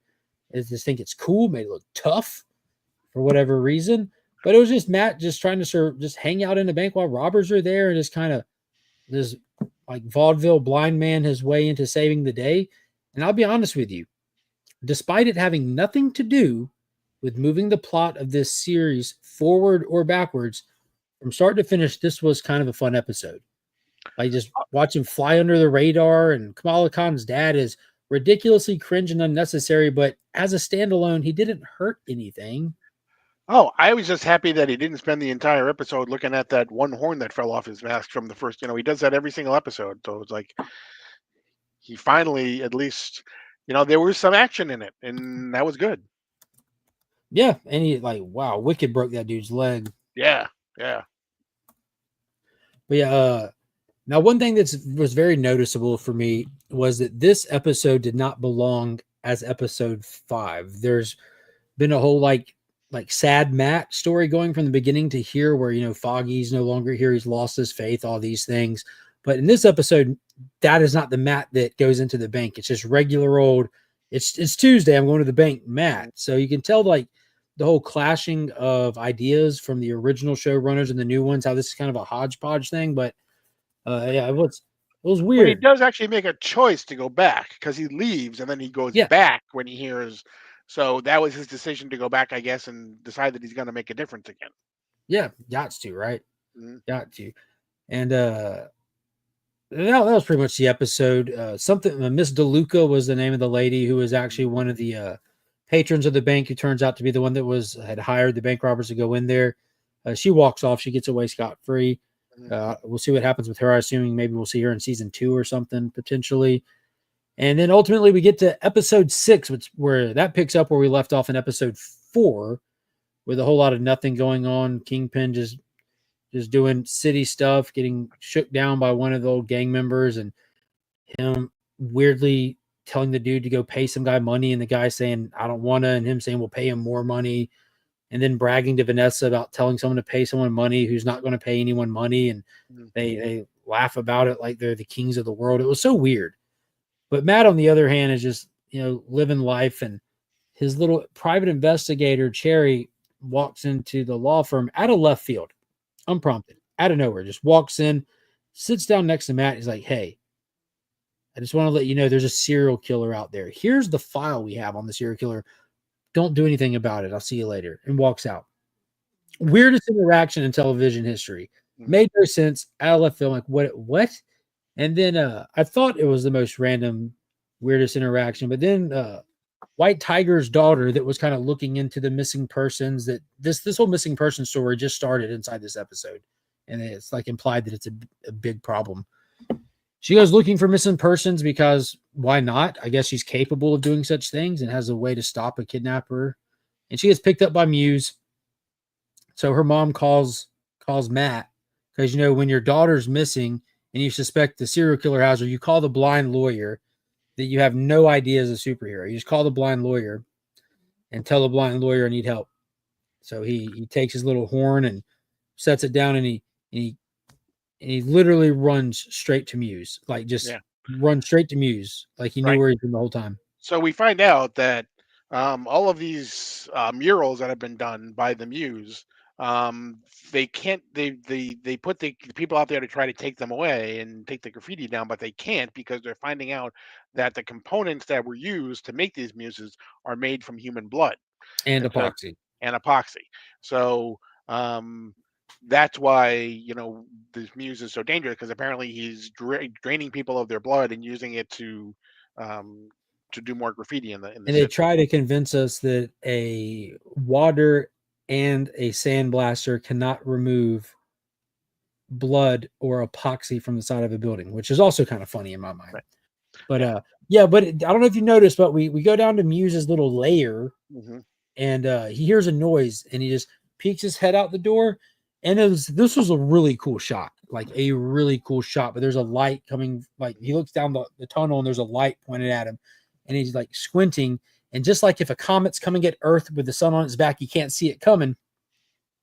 I just think it's cool, made it look tough for whatever reason. But it was just Matt just trying to just hang out in the bank while robbers are there and just kind of this like vaudeville blind man his way into saving the day. And I'll be honest with you, despite it having nothing to do with moving the plot of this series forward or backwards, from start to finish, this was kind of a fun episode. Like just watch him fly under the radar, and Kamala Khan's dad is ridiculously cringe and unnecessary, but as a standalone, he didn't hurt anything. Oh, I was just happy that he didn't spend the entire episode looking at that one horn that fell off his mask from the first, he does that every single episode. So it's like he finally, at least, there was some action in it, and that was good. Yeah. And he wow, Wicked broke that dude's leg. Yeah. Yeah. But yeah, now one thing that was very noticeable for me was that this episode did not belong as episode 5. There's been a whole like sad Matt story going from the beginning to here where, Foggy's no longer here. He's lost his faith, all these things. But in this episode, that is not the Matt that goes into the bank. It's just regular old, it's Tuesday, I'm going to the bank, Matt. So you can tell the whole clashing of ideas from the original showrunners and the new ones, how this is kind of a hodgepodge thing. But it was weird. But he does actually make a choice to go back, because he leaves and then he goes back when he hears. So that was his decision to go back, I guess, and decide that he's going to make a difference again. Yeah, got to, right? Mm-hmm. Got to. And that was pretty much the episode. Miss DeLuca was the name of the lady who was actually one of the patrons of the bank, who turns out to be the one that had hired the bank robbers to go in there. She walks off. She gets away scot-free. We'll see what happens with her. Assuming maybe we'll see her in season 2 or something potentially. And then ultimately we get to episode 6, where that picks up where we left off in episode 4, with a whole lot of nothing going on. Kingpin just doing city stuff, getting shook down by one of the old gang members, and him weirdly telling the dude to go pay some guy money, and the guy saying, I don't want to, and him saying, we'll pay him more money. And then bragging to Vanessa about telling someone to pay someone money who's not going to pay anyone money. And they laugh about it like they're the kings of the world. It was so weird. But Matt, on the other hand, is just, living life. And his little private investigator, Cherry, walks into the law firm out of left field, unprompted, out of nowhere, just walks in, sits down next to Matt. He's like, hey, I just want to let you know there's a serial killer out there. Here's the file we have on the serial killer. Don't do anything about it. I'll see you later. And walks out. Weirdest interaction in television history. Made no sense. Out of left field. Like, what? And then I thought it was the most random, weirdest interaction. But then White Tiger's daughter that was kind of looking into the missing persons. That this whole missing person story just started inside this episode, and it's like implied that it's a big problem. She goes looking for missing persons because why not? I guess she's capable of doing such things and has a way to stop a kidnapper. And she gets picked up by Muse. So her mom calls Matt because, you know, when your daughter's missing and you suspect the serial killer has her, you call the blind lawyer that you have no idea is a superhero. You just call the blind lawyer and tell the blind lawyer I need help. So he takes his little horn and sets it down, and he literally runs straight to Muse, like just run straight to Muse, like he knew where he'd been the whole time. So we find out that all of these murals that have been done by the Muse, they can't. They put the people out there to try to take them away and take the graffiti down, but they can't because they're finding out that the components that were used to make these muses are made from human blood and epoxy. So that's why, you know, this Muse is so dangerous, because apparently he's draining people of their blood and using it to do more graffiti in the and they try to convince us that a water and a sandblaster cannot remove blood or epoxy from the side of a building, which is also kind of funny in my mind. Right. But but I don't know if you noticed, but we go down to Muse's little lair, and he hears a noise and he just peeks his head out the door. And this was a really cool shot, like a really cool shot. But there's a light coming, like he looks down the tunnel and there's a light pointed at him, and he's like squinting. And just like if a comet's coming at Earth with the sun on its back, you can't see it coming.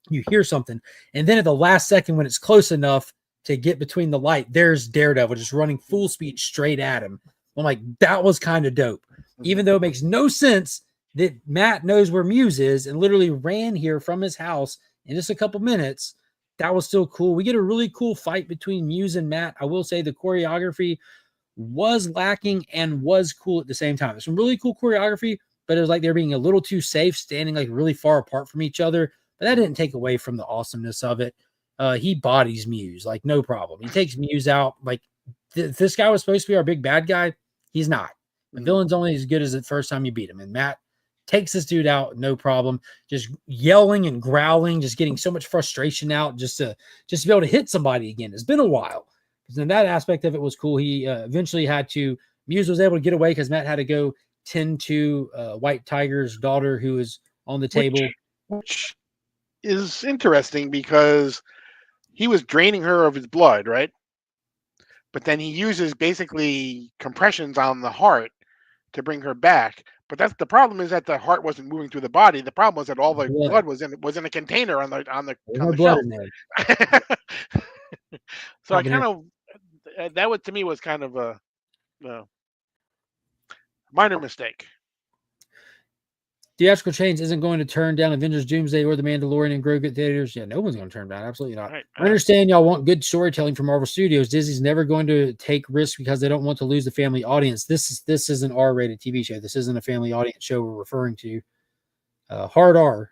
You hear something, and then at the last second, when it's close enough to get between the light, there's Daredevil just running full speed straight at him. I'm like, that was kind of dope, even though it makes no sense that Matt knows where Muse is and literally ran here from his house in just a couple minutes. That was still cool. We get a really cool fight between Muse and Matt. I will say the choreography was lacking and was cool at the same time. There's some really cool choreography, but it was like they're being a little too safe, standing like really far apart from each other. But that didn't take away from the awesomeness of it. He bodies Muse, like no problem. He takes Muse out. Like this guy was supposed to be our big bad guy. He's not. The villain's only as good as the first time you beat him. And Matt takes this dude out, no problem. Just yelling and growling, just getting so much frustration out just to be able to hit somebody again. It's been a while. Because in that aspect of it was cool. He eventually had to, Muse was able to get away because Matt had to go tend to White Tiger's daughter who was on the table. Which is interesting because he was draining her of his blood, right? But then he uses basically compressions on the heart to bring her back. But that's the problem, is that the heart wasn't moving through the body. The problem was that all the blood was in a container on the shelf. So I kind of, that was, to me, was kind of a minor mistake. Theatrical Chains isn't going to turn down Avengers Doomsday or The Mandalorian and Grogu theaters. Yeah, no one's going to turn down. Absolutely not. Right. I understand y'all want good storytelling from Marvel Studios. Disney's never going to take risks because they don't want to lose the family audience. This is an R-rated TV show. This isn't a family audience show we're referring to. Hard R.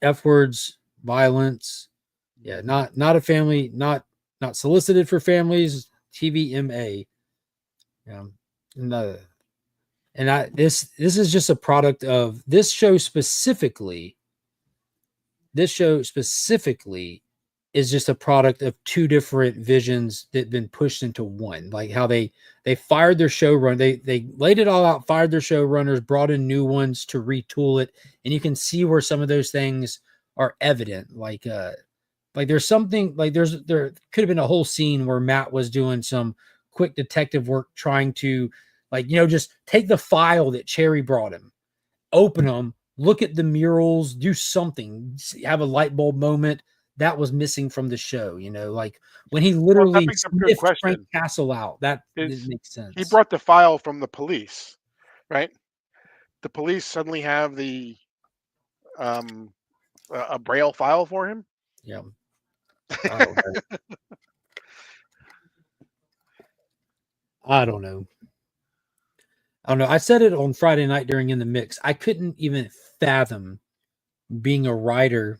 F words, violence. Yeah, not a family, not solicited for families. TVMA. No. And this is just a product of this show specifically. This show specifically is just a product of two different visions that have been pushed into one. Like how they fired their showrunner, they laid it all out, fired thehave showrunners, brought in new ones to retool it, and you can see where some of those things are evident. Like there's something like there could have been a whole scene where Matt was doing some quick detective work trying to, like, you know, just take the file that Cherry brought him, open them, look at the murals, do something, have a light bulb moment. That was missing from the show, you know, like when he literally sniffed Frank Castle out. That didn't make sense. He brought the file from the police, right? The police suddenly have the a Braille file for him. Yeah. I don't know. I said it on Friday night during In the Mix. I couldn't even fathom being a writer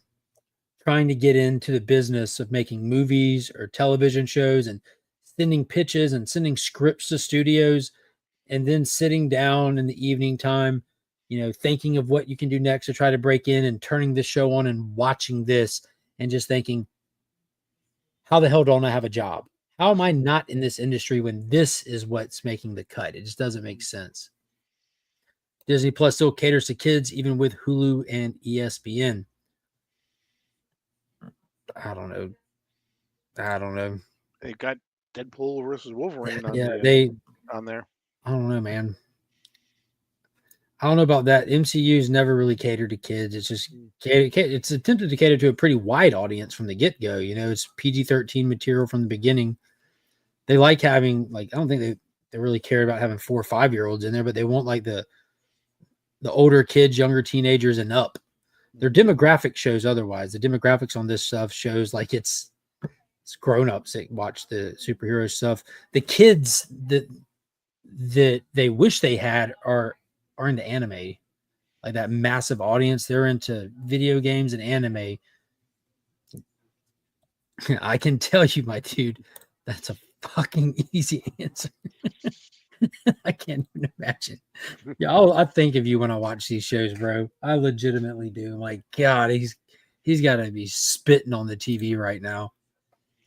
trying to get into the business of making movies or television shows and sending pitches and sending scripts to studios and then sitting down in the evening time thinking of what you can do next to try to break in, and turning the show on and watching this and just thinking, how the hell don't I have a job? How am I not in this industry when this is what's making the cut? It just doesn't make sense. Disney Plus still caters to kids, even with Hulu and ESPN. I don't know. They got Deadpool versus Wolverine on on there. I don't know, man. I don't know about that. MCU's never really catered to kids. It's just it's attempted to cater to a pretty wide audience from the get-go. It's PG-13 material from the beginning. They like having, I don't think they really care about having 4 or 5-year-olds in there, but they want the older kids, younger teenagers, and up. Their demographic shows otherwise. The demographics on this stuff shows it's grown-ups that watch the superhero stuff. The kids that they wish they had are into anime, like that massive audience. They're into video games and anime. I can tell you, my dude, that's a fucking easy answer. I can't even imagine. Yeah, I think of you when I watch these shows, bro. I legitimately do. I'm like, God, he's got to be spitting on the TV right now.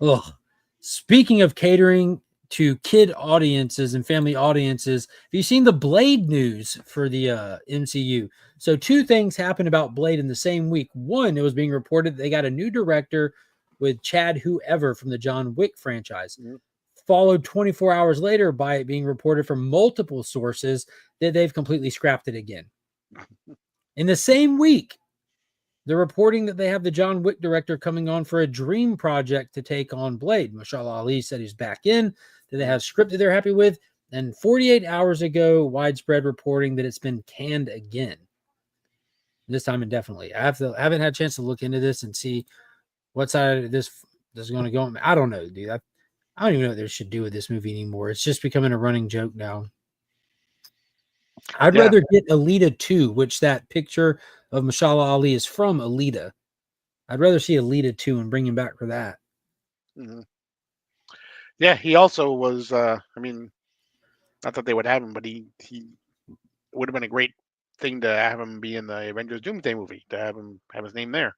Ugh. Speaking of catering to kid audiences and family audiences, have you seen the Blade news for the MCU? So 2 things happened about Blade in the same week. One, it was being reported that they got a new director with Chad Whoever from the John Wick franchise. Mm-hmm. Followed 24 hours later by it being reported from multiple sources that they've completely scrapped it again. In the same week, they're reporting that they have the John Wick director coming on for a dream project to take on Blade. Mashallah Ali said he's back in, that they have scripted they're happy with. And 48 hours ago, widespread reporting that it's been canned again. This time indefinitely. I haven't had a chance to look into this and see what side of this is going to go on. I don't know, dude. I don't even know what they should do with this movie anymore. It's just becoming a running joke now. I'd rather get Alita 2, which that picture of Mashallah Ali is from Alita. I'd rather see Alita 2 and bring him back for that. Mm-hmm. Yeah, he also was, not that they would have him, but he would have been a great thing to have him be in the Avengers Doomsday movie, to have him have his name there.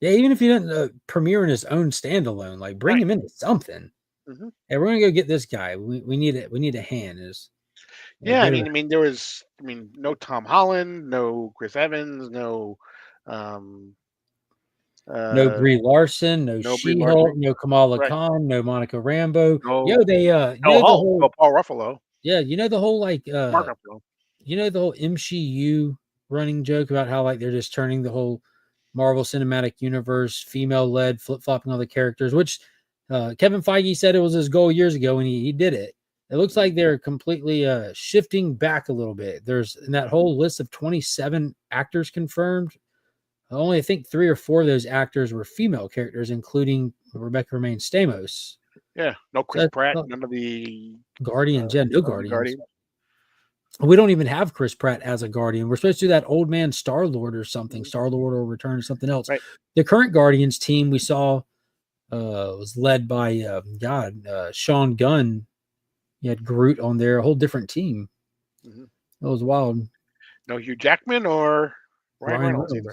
Yeah, even if he doesn't premiere in his own standalone, bring him into something. Mm-hmm. Hey, we're gonna go get this guy. We need it. We need a hand. There was no Tom Holland, no Chris Evans, no no Brie Larson, no She-Hulk, no Kamala Khan, no Monica Rambeau. Paul Ruffalo. Yeah, the whole Mark Ruffalo. The whole MCU running joke about how they're just turning the whole Marvel Cinematic Universe female-led, flip-flopping all the characters, which Kevin Feige said it was his goal years ago, and he did it. It looks like they're completely shifting back a little bit. There's in that whole list of 27 actors confirmed, only I think 3 or 4 of those actors were female characters, including Rebecca Romaine Stamos. Yeah, no Chris Pratt, none of the Guardians. No Guardians. We don't even have Chris Pratt as a Guardian. We're supposed to do that old man Star-Lord or something. Star-Lord or Return or something else. Right. The current Guardians team we saw was led by Sean Gunn. You had Groot on there, a whole different team. Mm-hmm. That was wild. No Hugh Jackman or Ryan Reynolds either.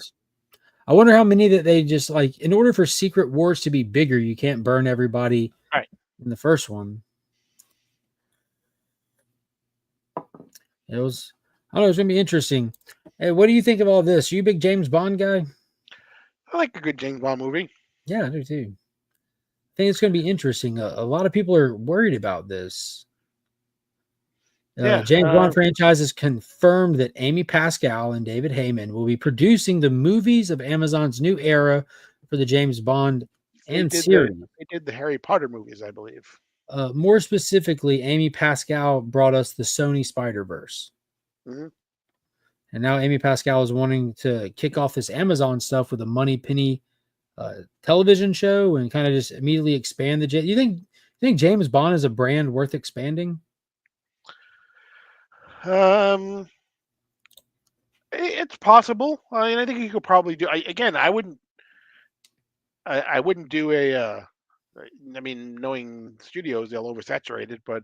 I wonder how many that they just in order for Secret Wars to be bigger, you can't burn everybody in the first one. It's going to be interesting. Hey, what do you think of all this? Are you a big James Bond guy? I like a good James Bond movie. Yeah, I do too. I think it's going to be interesting. A lot of people are worried about this. James Bond franchise has confirmed that Amy Pascal and David Heyman will be producing the movies of Amazon's new era for the James Bond series. They did the Harry Potter movies, I believe. More specifically, Amy Pascal brought us the Sony Spider-Verse. Mm-hmm. And now Amy Pascal is wanting to kick off this Amazon stuff with a Moneypenny television show and kind of just immediately expand the. You think James Bond is a brand worth expanding? It's possible. I think you could probably do. I wouldn't do a. Knowing studios, they'll oversaturate it, but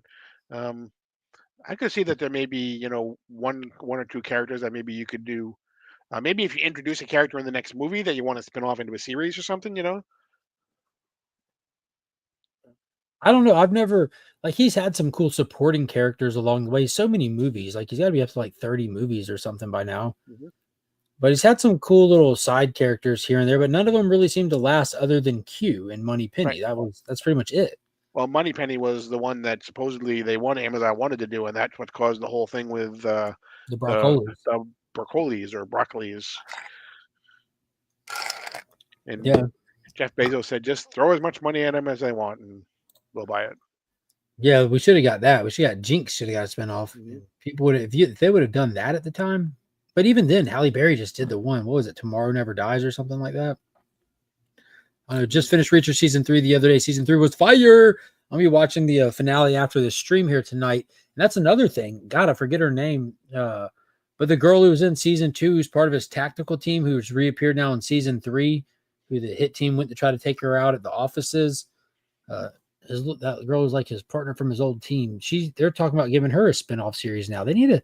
I could see that there may be, one or two characters that maybe you could do. Maybe if you introduce a character in the next movie that you want to spin off into a series or something. I don't know. I've never like he's had some cool supporting characters along the way. So many movies. Like he's got to be up to like 30 movies or something by now. Mhm. But he's had some cool little side characters here and there, but none of them really seem to last other than Q and Money Right. Penny. That's pretty much it. Well, Moneypenny was the one that supposedly Amazon wanted to do, and that's what caused the whole thing with The the Broccolis. the broccolis. And Yeah. Jeff Bezos said, just throw as much money at them as they want, and we'll buy it. Yeah, we should have got that. We should have got Jinx should have got a spinoff. Mhm. People would have if they would have done that at the time. But even then, Halle Berry just did the one. What was it? Tomorrow Never Dies or something like that. I know, just finished Reacher season 3 the other day. Season 3 was fire. I'll be watching the finale after the stream here tonight. And that's another thing. God, I forget her name. But the girl who was in season 2, who's part of his tactical team, who's reappeared now in season 3, who the hit team went to try to take her out at the offices. That girl was like his partner from his old team. They're talking about giving her a spinoff series now. They need to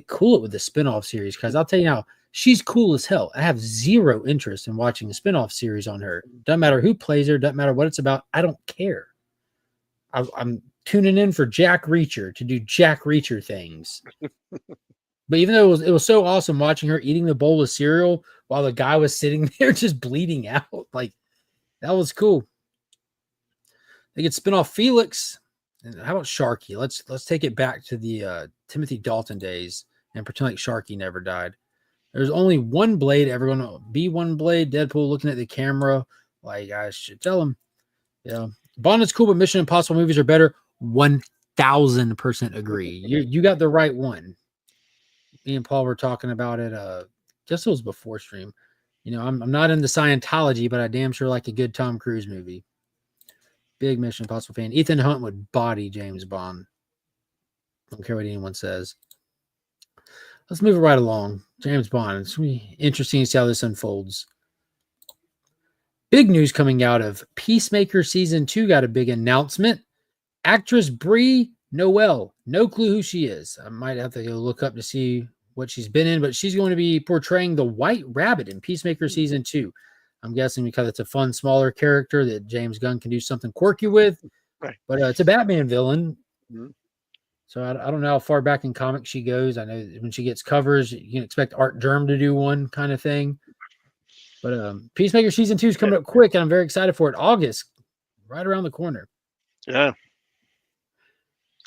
cool it with the spinoff series because I'll tell you now, she's cool as hell. I have zero interest in watching a spinoff series on her. Doesn't matter who plays her, doesn't matter what it's about. I don't care. I'm tuning in for Jack Reacher to do Jack Reacher things. But even though it was so awesome watching her eating the bowl of cereal while the guy was sitting there just bleeding out, like that was cool. They could spin off Felix. And how about Sharky? Let's take it back to the Timothy Dalton days and pretend like Sharky never died. There's only one blade ever going to be one blade. Deadpool looking at the camera like I should tell him. Yeah, Bond is cool, but Mission Impossible movies are better. 1000% agree. You got the right one. Me and Paul were talking about it. Guess it was before stream. I'm not into Scientology, but I damn sure like a good Tom Cruise movie. Big Mission Impossible fan. Ethan Hunt would body James Bond. Don't care what anyone says. Let's move it right along. James Bond. It's going to be interesting to see how this unfolds. Big news coming out of Peacemaker Season 2 got a big announcement. Actress Brie Noel. No clue who she is. I might have to go look up to see what she's been in, but she's going to be portraying the White Rabbit in Peacemaker Season 2. I'm guessing because it's a fun, smaller character that James Gunn can do something quirky with. Right. But it's a Batman villain. Mhm. So I don't know how far back in comics she goes. I know when she gets covers, you can expect Art Germ to do one kind of thing. But Peacemaker Season 2 is coming up quick, and I'm very excited for it. August, right around the corner. Yeah.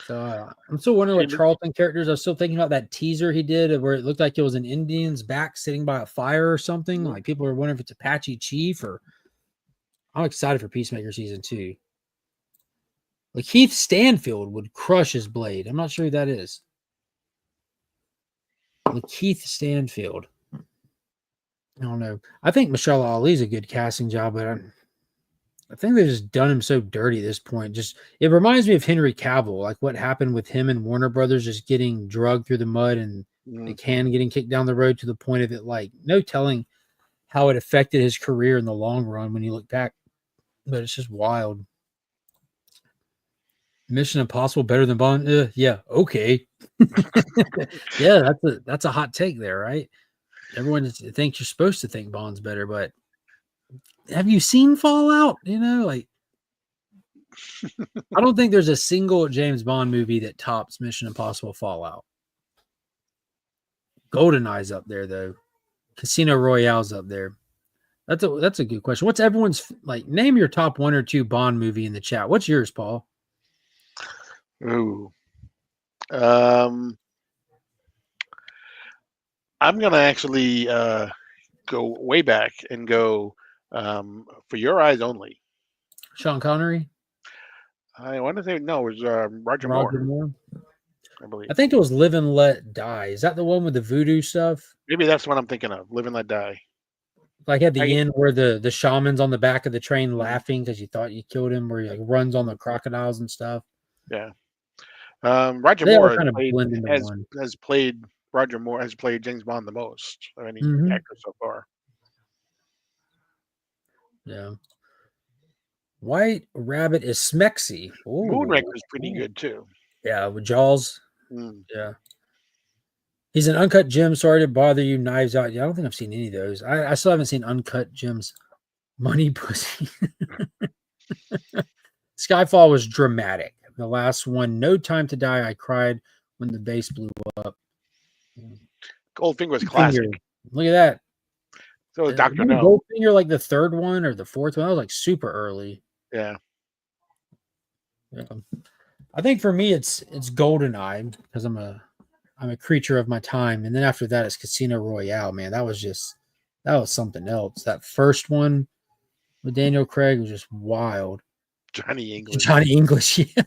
So I'm still wondering what Charlton characters. I was still thinking about that teaser he did where it looked like it was an Indian's back sitting by a fire or something. Like people are wondering if it's Apache Chief or. I'm excited for Peacemaker Season 2. Like Keith Stanfield would crush his blade. I'm not sure who that is. Like Keith Stanfield. I don't know. I think Michelle Ali's a good casting job, but I think they've just done him so dirty at this point. It reminds me of Henry Cavill, like what happened with him and Warner Brothers just getting drugged through the mud and the can getting kicked down the road to the point of it, like no telling how it affected his career in the long run when you look back. But it's just wild. Mission Impossible better than Bond? Yeah, okay. Yeah, that's a hot take there, right? Everyone thinks you're supposed to think Bond's better, but have you seen Fallout? I don't think there's a single James Bond movie that tops Mission Impossible Fallout. GoldenEye's up there though. Casino Royale's up there. That's a good question. What's everyone's name your top 1 or 2 Bond movie in the chat. What's yours, Paul? Ooh. I'm gonna actually go way back and go For Your Eyes Only. Sean Connery? I want to say no, it was Roger Moore. I believe. I think it was Live and Let Die. Is that the one with the voodoo stuff? Maybe that's what I'm thinking of. Live and Let Die. Like at the end where the shaman's on the back of the train laughing because you thought you killed him, where he runs on the crocodiles and stuff. Yeah. Roger Moore has played Roger Moore has played James Bond the most of any actor so far. Yeah. White Rabbit is Smexy. Moonraker is pretty good too. Yeah, with Jaws. Mm. Yeah. He's an Uncut Gem. Sorry to bother you. Knives Out. Yeah, I don't think I've seen any of those. I still haven't seen Uncut Gems. Money Pussy. Skyfall was dramatic. The last one, No Time to Die. I cried when the bass blew up. Goldfinger was Goldfinger. classic. Look at that. So was Dr. No. Goldfinger, like the third one or the fourth one. That was like super early. Yeah. Yeah. I think for me it's GoldenEye because I'm a creature of my time. And then after that it's Casino Royale, man. That was something else. That first one with Daniel Craig was just wild. Johnny English. Johnny English, yeah.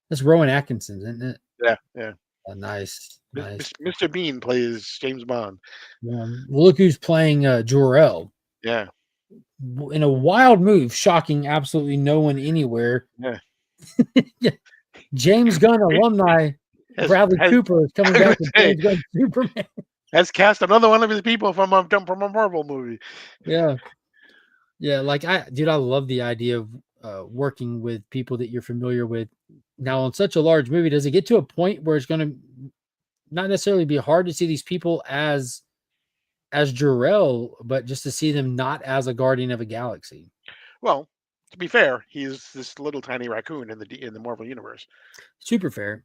That's Rowan Atkinson, isn't it? Yeah, yeah. Oh, nice. Mr. Bean plays James Bond. Well, look who's playing Jor-El. Yeah. In a wild move, shocking absolutely no one anywhere. Yeah. Yeah. James Gunn alumni Bradley Cooper is coming back to James Gunn Superman. Has cast another one of his people from a Marvel movie. Yeah. Yeah, like I love the idea of working with people that you're familiar with. Now, on such a large movie, does it get to a point where it's going to not necessarily be hard to see these people as Jor-El, but just to see them not as a Guardian of a Galaxy? Well, to be fair, he's this little tiny raccoon in the Marvel universe. Super fair.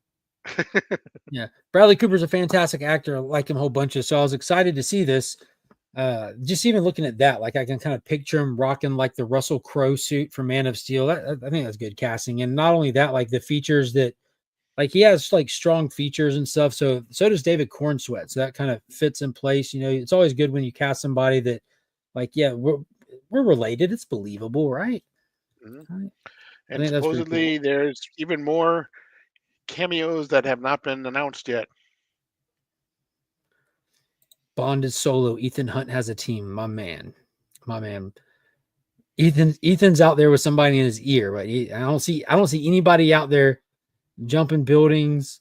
Yeah, Bradley Cooper's a fantastic actor. I like him a whole bunch of. So I was excited to see this. Just even looking at that, like I can kind of picture him rocking like the Russell Crowe suit from Man of Steel. I think that's good casting. And not only that, like the features that, like he has like strong features and stuff. So does David Cornsweet. So that kind of fits in place. You know, it's always good when you cast somebody that, like, yeah, we're related. It's believable, right? Mm-hmm. Right. And supposedly cool. There's even more cameos that have not been announced yet. Bond is solo. Ethan Hunt has a team. My man. Ethan's out there with somebody in his ear, but I don't see anybody out there jumping buildings,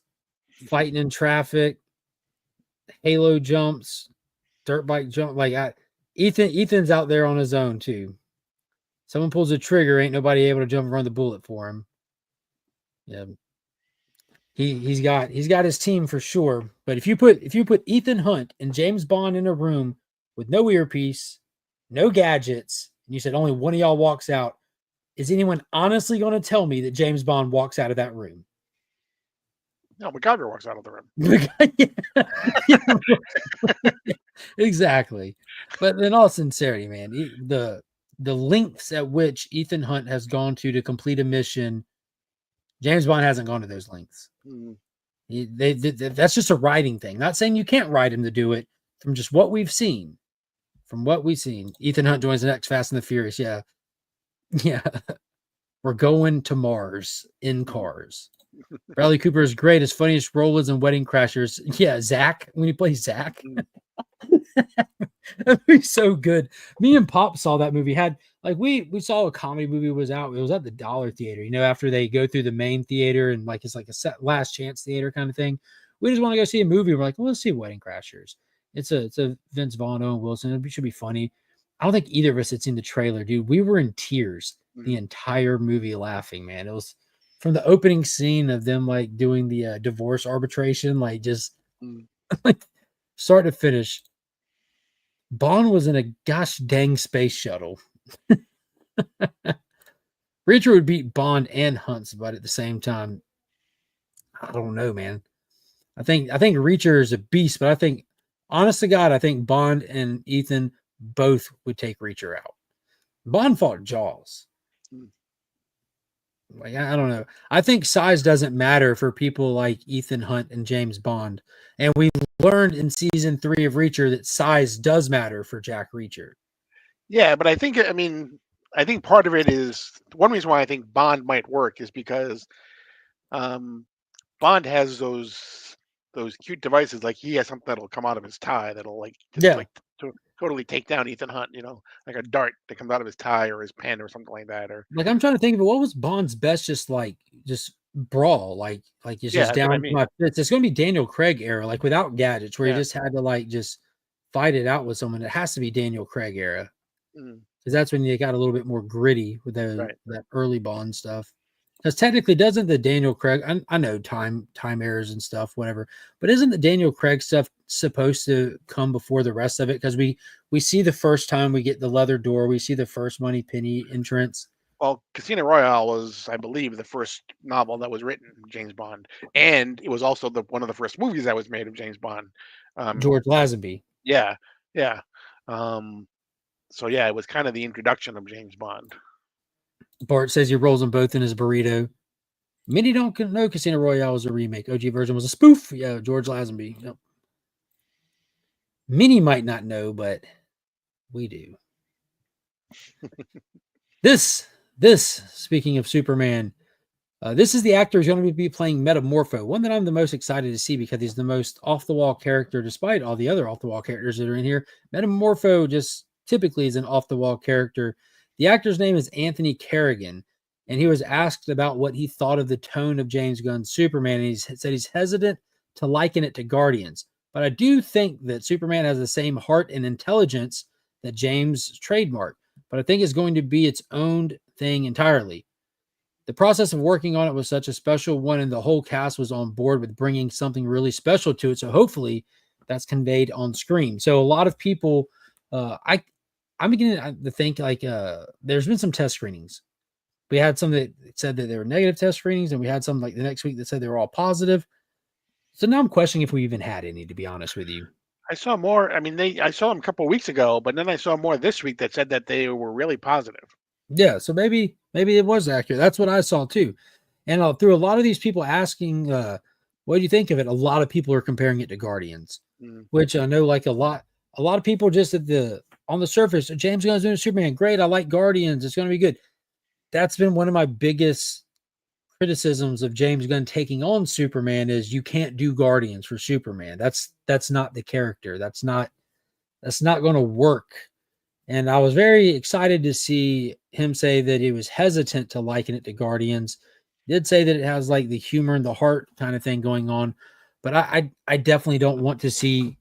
fighting in traffic, halo jumps, dirt bike jump. Like Ethan's out there on his own too. Someone pulls a trigger, ain't nobody able to jump and run the bullet for him. Yeah. He's got his team for sure. But if you put Ethan Hunt and James Bond in a room with no earpiece, no gadgets, and you said only one of y'all walks out, is anyone honestly going to tell me that James Bond walks out of that room? No, MacGyver walks out of the room. Exactly. But in all sincerity, man, the lengths at which Ethan Hunt has gone to complete a mission, James Bond hasn't gone to those lengths. That's just a writing thing. Not saying you can't write him to do it. From just what we've seen, Ethan Hunt joins the next Fast and the Furious. Yeah. We're going to Mars in cars. Bradley Cooper is great. His funniest role is in Wedding Crashers. Yeah, Zach, when he plays Zach. That movie's so good. Me and Pop saw that movie. We saw a comedy movie was out. It was at the Dollar Theater, after they go through the main theater and like it's like a last chance theater kind of thing. We just want to go see a movie. We're like, well, let's see Wedding Crashers. It's a Vince Vaughn, Owen Wilson. It should be funny. I don't think either of us had seen the trailer, dude. We were in tears the entire movie laughing, man. It was from the opening scene of them like doing the divorce arbitration, like just like start to finish. Bond was in a gosh dang space shuttle. Reacher would beat Bond and Hunt's butt at the same time. I don't know, man. I think Reacher is a beast, but I think, honest to God, I think Bond and Ethan both would take Reacher out. Bond fought Jaws. Like, I don't know. I think size doesn't matter for people like Ethan Hunt and James Bond. And we learned in season 3 of Reacher that size does matter for Jack Reacher. Yeah, but I think part of it is one reason why I think Bond might work is because Bond has those cute devices. Like he has something that'll come out of his tie that'll like totally take down Ethan Hunt, like a dart that comes out of his tie or his pen or something like that. Or like I'm trying to think of it. What was Bond's best just brawl? Like it's just down to my fist. It's gonna be Daniel Craig era, like without gadgets, where he just had to like just fight it out with someone. It has to be Daniel Craig era. Because that's when you got a little bit more gritty with that early Bond stuff. Because technically, doesn't the Daniel Craig? I know time errors and stuff, whatever. But isn't the Daniel Craig stuff supposed to come before the rest of it? Because we see the first time we get the leather door, we see the first Money Penny entrance. Well, Casino Royale was, I believe, the first novel that was written James Bond, and it was also one of the first movies that was made of James Bond. George Lazenby. Yeah, yeah. So yeah, it was kind of the introduction of James Bond. Bart says he rolls them both in his burrito. Many don't know Casino Royale was a remake. OG version was a spoof. Yeah, George Lazenby. Yep. Many might not know, but we do. This, speaking of Superman, this is the actor who's going to be playing Metamorpho, one that I'm the most excited to see because he's the most off-the-wall character, despite all the other off-the-wall characters that are in here. Metamorpho just typically is an off-the-wall character. The actor's name is Anthony Carrigan, and he was asked about what he thought of the tone of James Gunn's Superman, and he said he's hesitant to liken it to Guardians. But I do think that Superman has the same heart and intelligence that James trademarked, but I think it's going to be its own thing entirely. The process of working on it was such a special one, and the whole cast was on board with bringing something really special to it. So hopefully that's conveyed on screen. So a lot of people, I'm beginning to think like there's been some test screenings. We had some that said that they were negative test screenings, and we had some like the next week that said they were all positive. So now I'm questioning if we even had any, to be honest with you. I saw more. I mean, I saw them a couple of weeks ago, but then I saw more this week that said that they were really positive. Yeah, so maybe it was accurate. That's what I saw too. And through a lot of these people asking, what do you think of it? A lot of people are comparing it to Guardians, which I know like a lot of people just on the surface, James Gunn's doing Superman. Great. I like Guardians. It's going to be good. That's been one of my biggest criticisms of James Gunn taking on Superman is you can't do Guardians for Superman. That's not the character. That's not going to work. And I was very excited to see him say that he was hesitant to liken it to Guardians. He did say that it has like the humor and the heart kind of thing going on, but I definitely don't want to see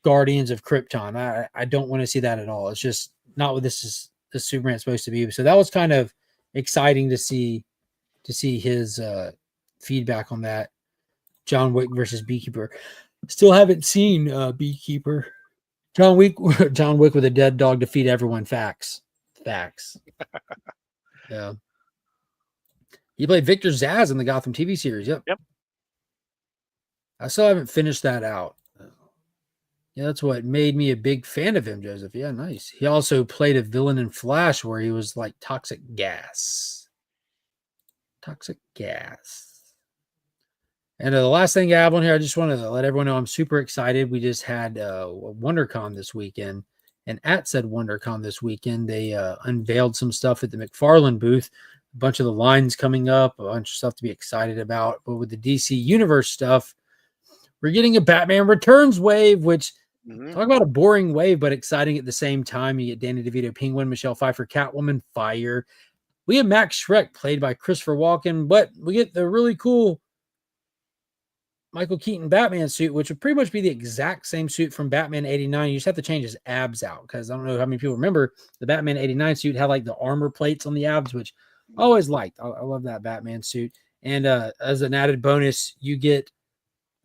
Guardians of Krypton. I don't want to see that at all. It's just not what this Superman's supposed to be. So that was kind of exciting to see his feedback on that. John Wick versus Beekeeper. Still haven't seen Beekeeper. John Wick with a dead dog to feed everyone facts. Yeah. He played Victor Zsasz in the Gotham TV series. Yep. I still haven't finished that out. Yeah, that's what made me a big fan of him, Joseph. Yeah, nice. He also played a villain in Flash where he was like toxic gas. And the last thing I have on here, I just want to let everyone know I'm super excited. We just had WonderCon this weekend, and at said WonderCon this weekend, they unveiled some stuff at the McFarlane booth. A bunch of the lines coming up, a bunch of stuff to be excited about. But with the DC Universe stuff, we're getting a Batman Returns wave, which talk about a boring wave, but exciting at the same time. You get Danny DeVito, Penguin, Michelle Pfeiffer, Catwoman, Fire. We have Max Schreck, played by Christopher Walken, but we get the really cool Michael Keaton Batman suit, which would pretty much be the exact same suit from Batman 89. You just have to change his abs out, because I don't know how many people remember the Batman 89 suit had like the armor plates on the abs, which I always liked. I love that Batman suit. And as an added bonus, you get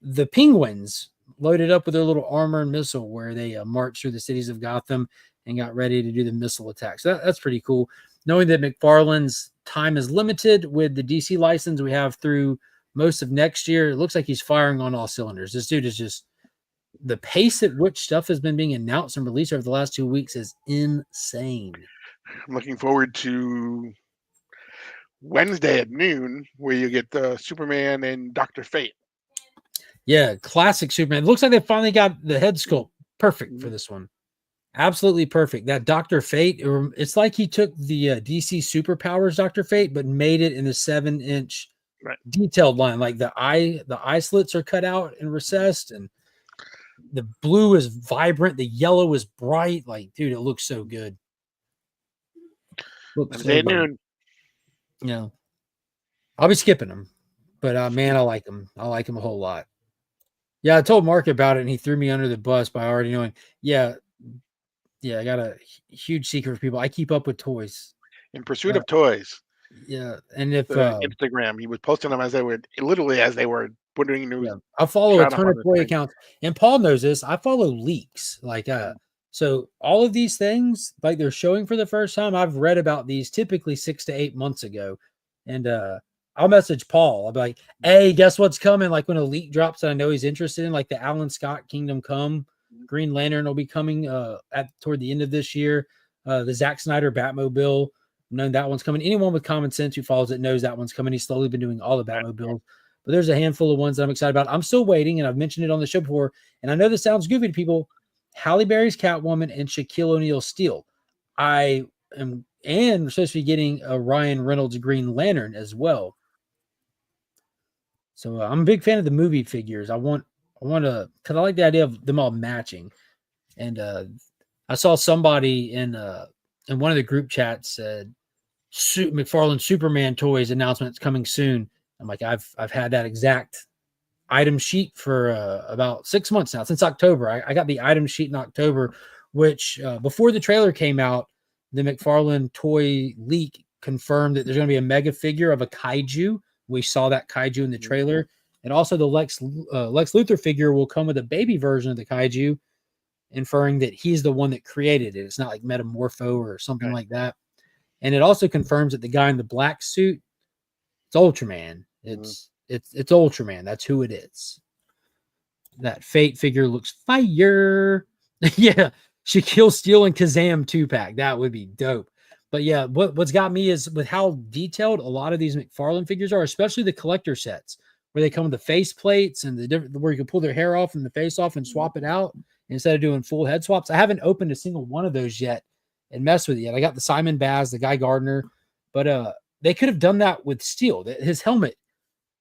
the Penguins loaded up with their little armor and missile where they marched through the cities of Gotham and got ready to do the missile attacks. That's pretty cool. Knowing that McFarlane's time is limited with the DC license we have through most of next year, it looks like he's firing on all cylinders. This dude is just, the pace at which stuff has been being announced and released over the last 2 weeks is insane. I'm looking forward to Wednesday at noon, where you get Superman and Dr. Fate. Yeah, classic Superman. It looks like they finally got the head sculpt perfect for this one. Absolutely perfect. That Dr. Fate, it's like he took the DC Superpowers Dr. Fate, but made it in the 7-inch detailed line. Like the eye slits are cut out and recessed, and the blue is vibrant, the yellow is bright. Like, dude, it looks so good. Wednesday at noon. Yeah, I'll be skipping them, but man, I like them. I like them a whole lot. Yeah, I told Mark about it, and he threw me under the bus by already knowing. Yeah, I got a huge secret for people. I keep up with toys. In pursuit of toys. Yeah, and if the Instagram. He was posting them as they were putting new yeah, I follow a shot up ton on of the toy thing. accounts, and Paul knows this. I follow leaks, like so all of these things, like they're showing for the first time. I've read about these typically 6 to 8 months ago, and I'll message Paul. I'll be like, "Hey, guess what's coming?" Like when a leak drops that I know he's interested in, like the Alan Scott Kingdom Come, Green Lantern will be coming at toward the end of this year. The Zack Snyder Batmobile, knowing that one's coming. Anyone with common sense who follows it knows that one's coming. He's slowly been doing all the Batmobiles. But there's a handful of ones that I'm excited about. I'm still waiting, and I've mentioned it on the show before. And I know this sounds goofy to people. Halle Berry's Catwoman and Shaquille O'Neal's Steel. I am, and we're supposed to be getting a Ryan Reynolds Green Lantern as well. So I'm a big fan of the movie figures. I want to, because I like the idea of them all matching. And I saw somebody in one of the group chats said McFarlane Superman toys announcements coming soon. I'm like, I've had that exact item sheet for about 6 months now, since October. I got the item sheet in October, which before the trailer came out, the McFarlane toy leak confirmed that there's going to be a mega figure of a kaiju. We saw that kaiju in the trailer, and also the Lex Luthor figure will come with a baby version of the kaiju, inferring that he's the one that created it. It's not like Metamorpho or something like that. And it also confirms that the guy in the black suit, it's Ultraman. It's Ultraman. That's who it is. That Fate figure looks fire. Yeah, Shaquille Steel and Kazam 2-pack. That would be dope. But yeah, what's got me is with how detailed a lot of these McFarlane figures are, especially the collector sets where they come with the face plates and the different where you can pull their hair off and the face off and swap it out instead of doing full head swaps. I haven't opened a single one of those yet and messed with it yet. I got the Simon Baz, the Guy Gardner, but they could have done that with Steel. His helmet,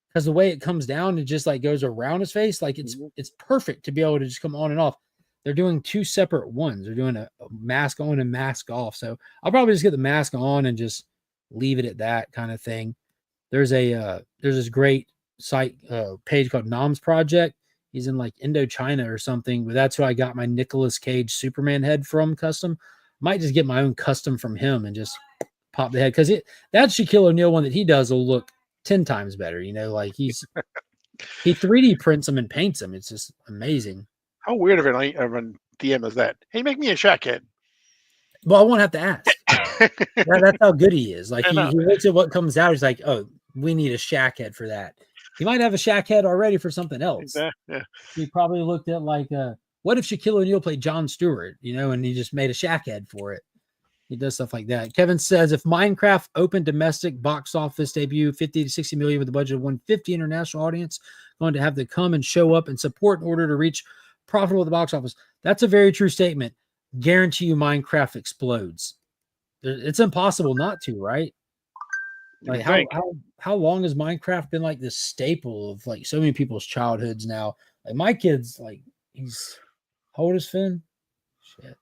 because the way it comes down and just like goes around his face, like it's perfect to be able to just come on and off. They're doing two separate ones. They're doing a mask on and mask off. So I'll probably just get the mask on and just leave it at that kind of thing. There's this great site page called Nom's Project. He's in like Indochina or something, but that's who I got my Nicolas Cage Superman head from custom. Might just get my own custom from him and just pop the head, because that Shaquille O'Neal one that he does will look 10 times better. Like he 3D prints them and paints them. It's just amazing. How weird of an DM is that? Hey, make me a Shaq head. Well, I won't have to ask. That's how good he is. Like he looks at what comes out. He's like, oh, we need a Shaq head for that. He might have a Shaq head already for something else. Yeah. He probably looked at like, what if Shaquille O'Neal played John Stewart, and he just made a Shaq head for it. He does stuff like that. Kevin says, if Minecraft open domestic box office debut 50 to 60 million with a budget of 150 international audience, going to have to come and show up and support in order to reach profitable at the box office. That's a very true statement. Guarantee you Minecraft explodes. It's impossible not to, right? Like how long has Minecraft been like this staple of like so many people's childhoods now? Like my kid's like, how old is Finn? Shit.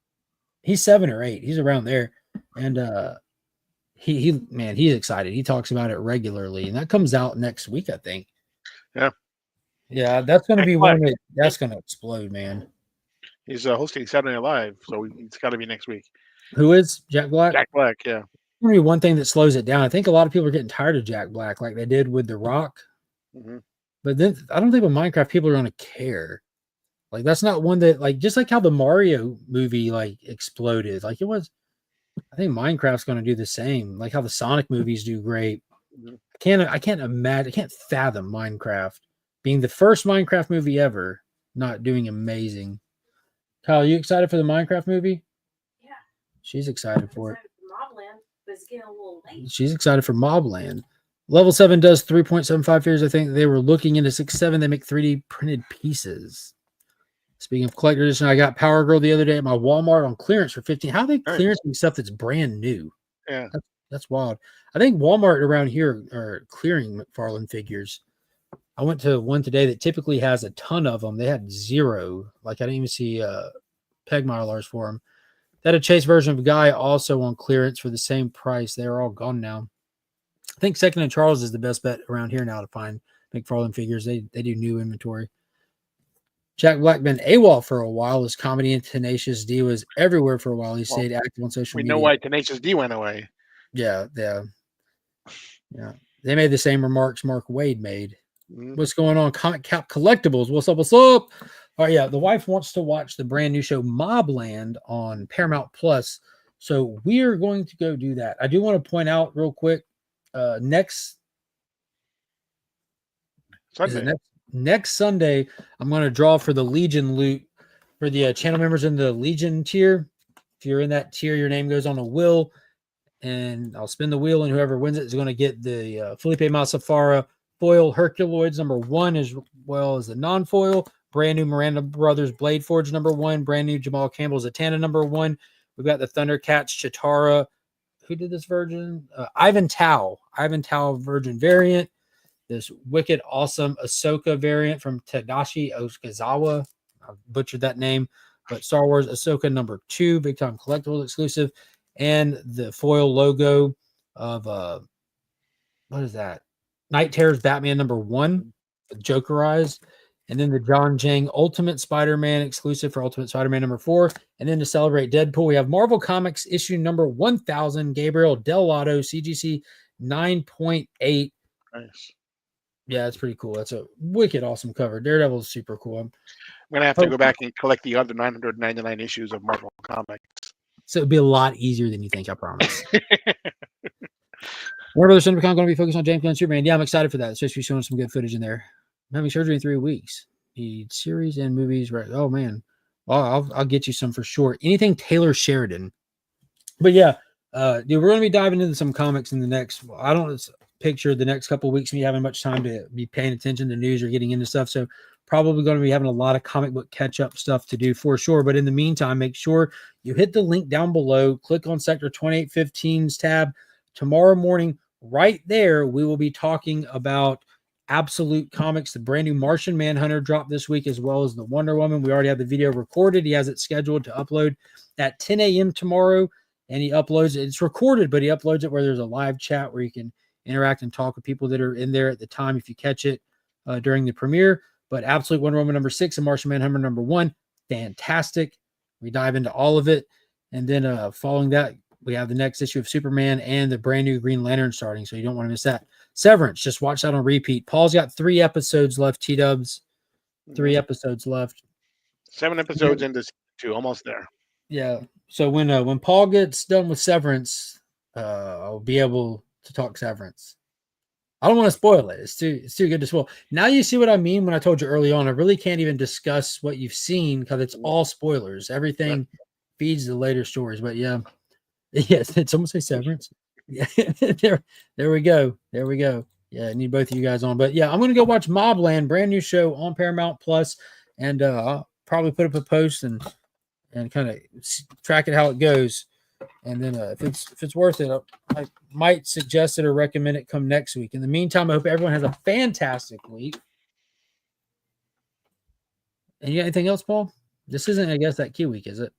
He's 7 or 8. He's around there. And he's excited. He talks about it regularly. And that comes out next week, I think. Yeah. Yeah, that's going to be one that's going to explode, man. He's hosting Saturday Night Live, so it's got to be next week. Who is Jack Black? Jack Black, yeah. Going to be one thing that slows it down. I think a lot of people are getting tired of Jack Black, like they did with The Rock. Mm-hmm. But then I don't think with Minecraft people are going to care. Like that's not one that like just like how the Mario movie like exploded. Like it was. I think Minecraft's going to do the same. Like how the Sonic movies do great. Mm-hmm. I can't imagine. I can't fathom Minecraft being the first Minecraft movie ever not doing amazing. Kyle, you excited for the Minecraft movie? Yeah. She's excited for it. Mobland, but it's getting a little late. She's excited for Mobland. Level 7 does 3.75 figures. I think they were looking into 6.7. They make 3D printed pieces. Speaking of collector edition, I got Power Girl the other day at my Walmart on clearance for $15. How are they clearancing stuff that's brand new? Yeah. That's wild. I think Walmart around here are clearing McFarlane figures. I went to one today that typically has a ton of them. They had 0. Like I didn't even see peg milers for them. They had a chase version of Guy also on clearance for the same price. They're all gone now. I think Second and Charles is the best bet around here now to find McFarlane figures. They do new inventory. Jack Black been AWOL for a while. His comedy and Tenacious D was everywhere for a while. He stayed active on social media. We know why Tenacious D went away. Yeah. Yeah. They made the same remarks Mark Wade made. Mhm. What's going on? Cap Collectibles. What's up? What's up? All right, yeah. The wife wants to watch the brand new show Mobland on Paramount Plus. So we are going to go do that. I do want to point out real quick. Next Sunday. Next Sunday, I'm going to draw for the Legion loot for the channel members in the Legion tier. If you're in that tier, your name goes on a wheel, and I'll spin the wheel, and whoever wins it is going to get the Felipe Masafara foil Herculoids #1, as well as the non-foil brand new Miranda Brothers Blade Forge #1, brand new Jamal Campbell's Zatanna #1. We've got the Thundercats Chitara. Who did this version? Ivan Tao Virgin variant. This wicked awesome Ahsoka variant from Tadashi Okazawa. I butchered that name, but Star Wars Ahsoka #2, big time collectible exclusive, and the foil logo of what is that? Night Terror's Batman #1, Joker eyes, and then the John Jang Ultimate Spider-Man exclusive for Ultimate Spider-Man #4, and then to celebrate Deadpool, we have Marvel Comics issue #1000, Gabriel Del Lotto, CGC 9.8. Nice. Yeah, it's pretty cool. That's a wicked awesome cover. Daredevil is super cool. I'm gonna have to go back and collect the other 999 issues of Marvel Comics. So it'd be a lot easier than you think, I promise. Warner Brothers CinemaCon going to be focused on James Gunn Superman. Yeah, I'm excited for that. It's supposed to be showing some good footage in there. I'm having surgery in 3 weeks. Need series and movies, right? Oh man, well, I'll get you some for sure. Anything Taylor Sheridan. But yeah, dude, we're going to be diving into some comics in the next. I don't picture the next couple of weeks me having much time to be paying attention to news or getting into stuff. So probably going to be having a lot of comic book catch up stuff to do for sure. But in the meantime, make sure you hit the link down below, click on Sector 2815's tab. Tomorrow morning, right there, we will be talking about Absolute Comics. The brand new Martian Manhunter dropped this week, as well as the Wonder Woman. We already have the video recorded. He has it scheduled to upload at 10 a.m. tomorrow, and he uploads it. It's recorded, but he uploads it where there's a live chat where you can interact and talk with people that are in there at the time if you catch it during the premiere. But Absolute Wonder Woman #6 and Martian Manhunter #1, fantastic. We dive into all of it, and then following that, we have the next issue of Superman and the brand new Green Lantern starting, so you don't want to miss that. Severance, just watch that on repeat. Paul's got 3 episodes left, T-dubs. 3 episodes left. 7 episodes into 2, almost there. Yeah. So when Paul gets done with Severance, I'll be able to talk Severance. I don't want to spoil it. It's too good to spoil. Now you see what I mean when I told you early on. I really can't even discuss what you've seen because it's all spoilers. Everything feeds the later stories. But yeah. Yes, did someone say Severance? Yeah, there we go. There we go. Yeah, I need both of you guys on. But yeah, I'm gonna go watch Mobland, brand new show on Paramount Plus, and I'll probably put up a post and kind of track it how it goes. And then if it's worth it, I might suggest it or recommend it come next week. In the meantime, I hope everyone has a fantastic week. And you got anything else, Paul? This isn't, I guess, that key week, is it?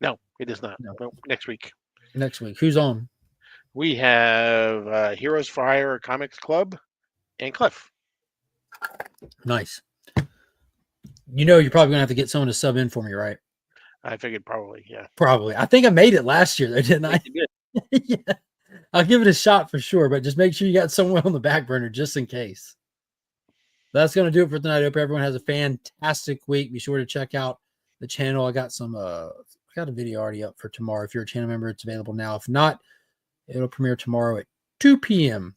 No, it is not. No. No, next week. Next week. Who's on? We have Heroes for Hire Comics Club and Cliff. Nice. You know, you're probably going to have to get someone to sub in for me, right? I figured probably, yeah. Probably. I think I made it last year, though, didn't I? You did. Yeah. I'll give it a shot for sure, but just make sure you got someone on the back burner just in case. That's going to do it for tonight. I hope everyone has a fantastic week. Be sure to check out the channel. I got a video already up for tomorrow. If you're a channel member, it's available now. If not, it'll premiere tomorrow at 2 p.m.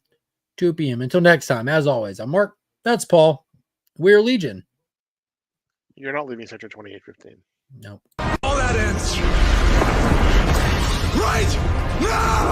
2 p.m. Until next time, as always, I'm Mark. That's Paul. We're Legion. You're not leaving Sector 2815. Nope. All that ends right now!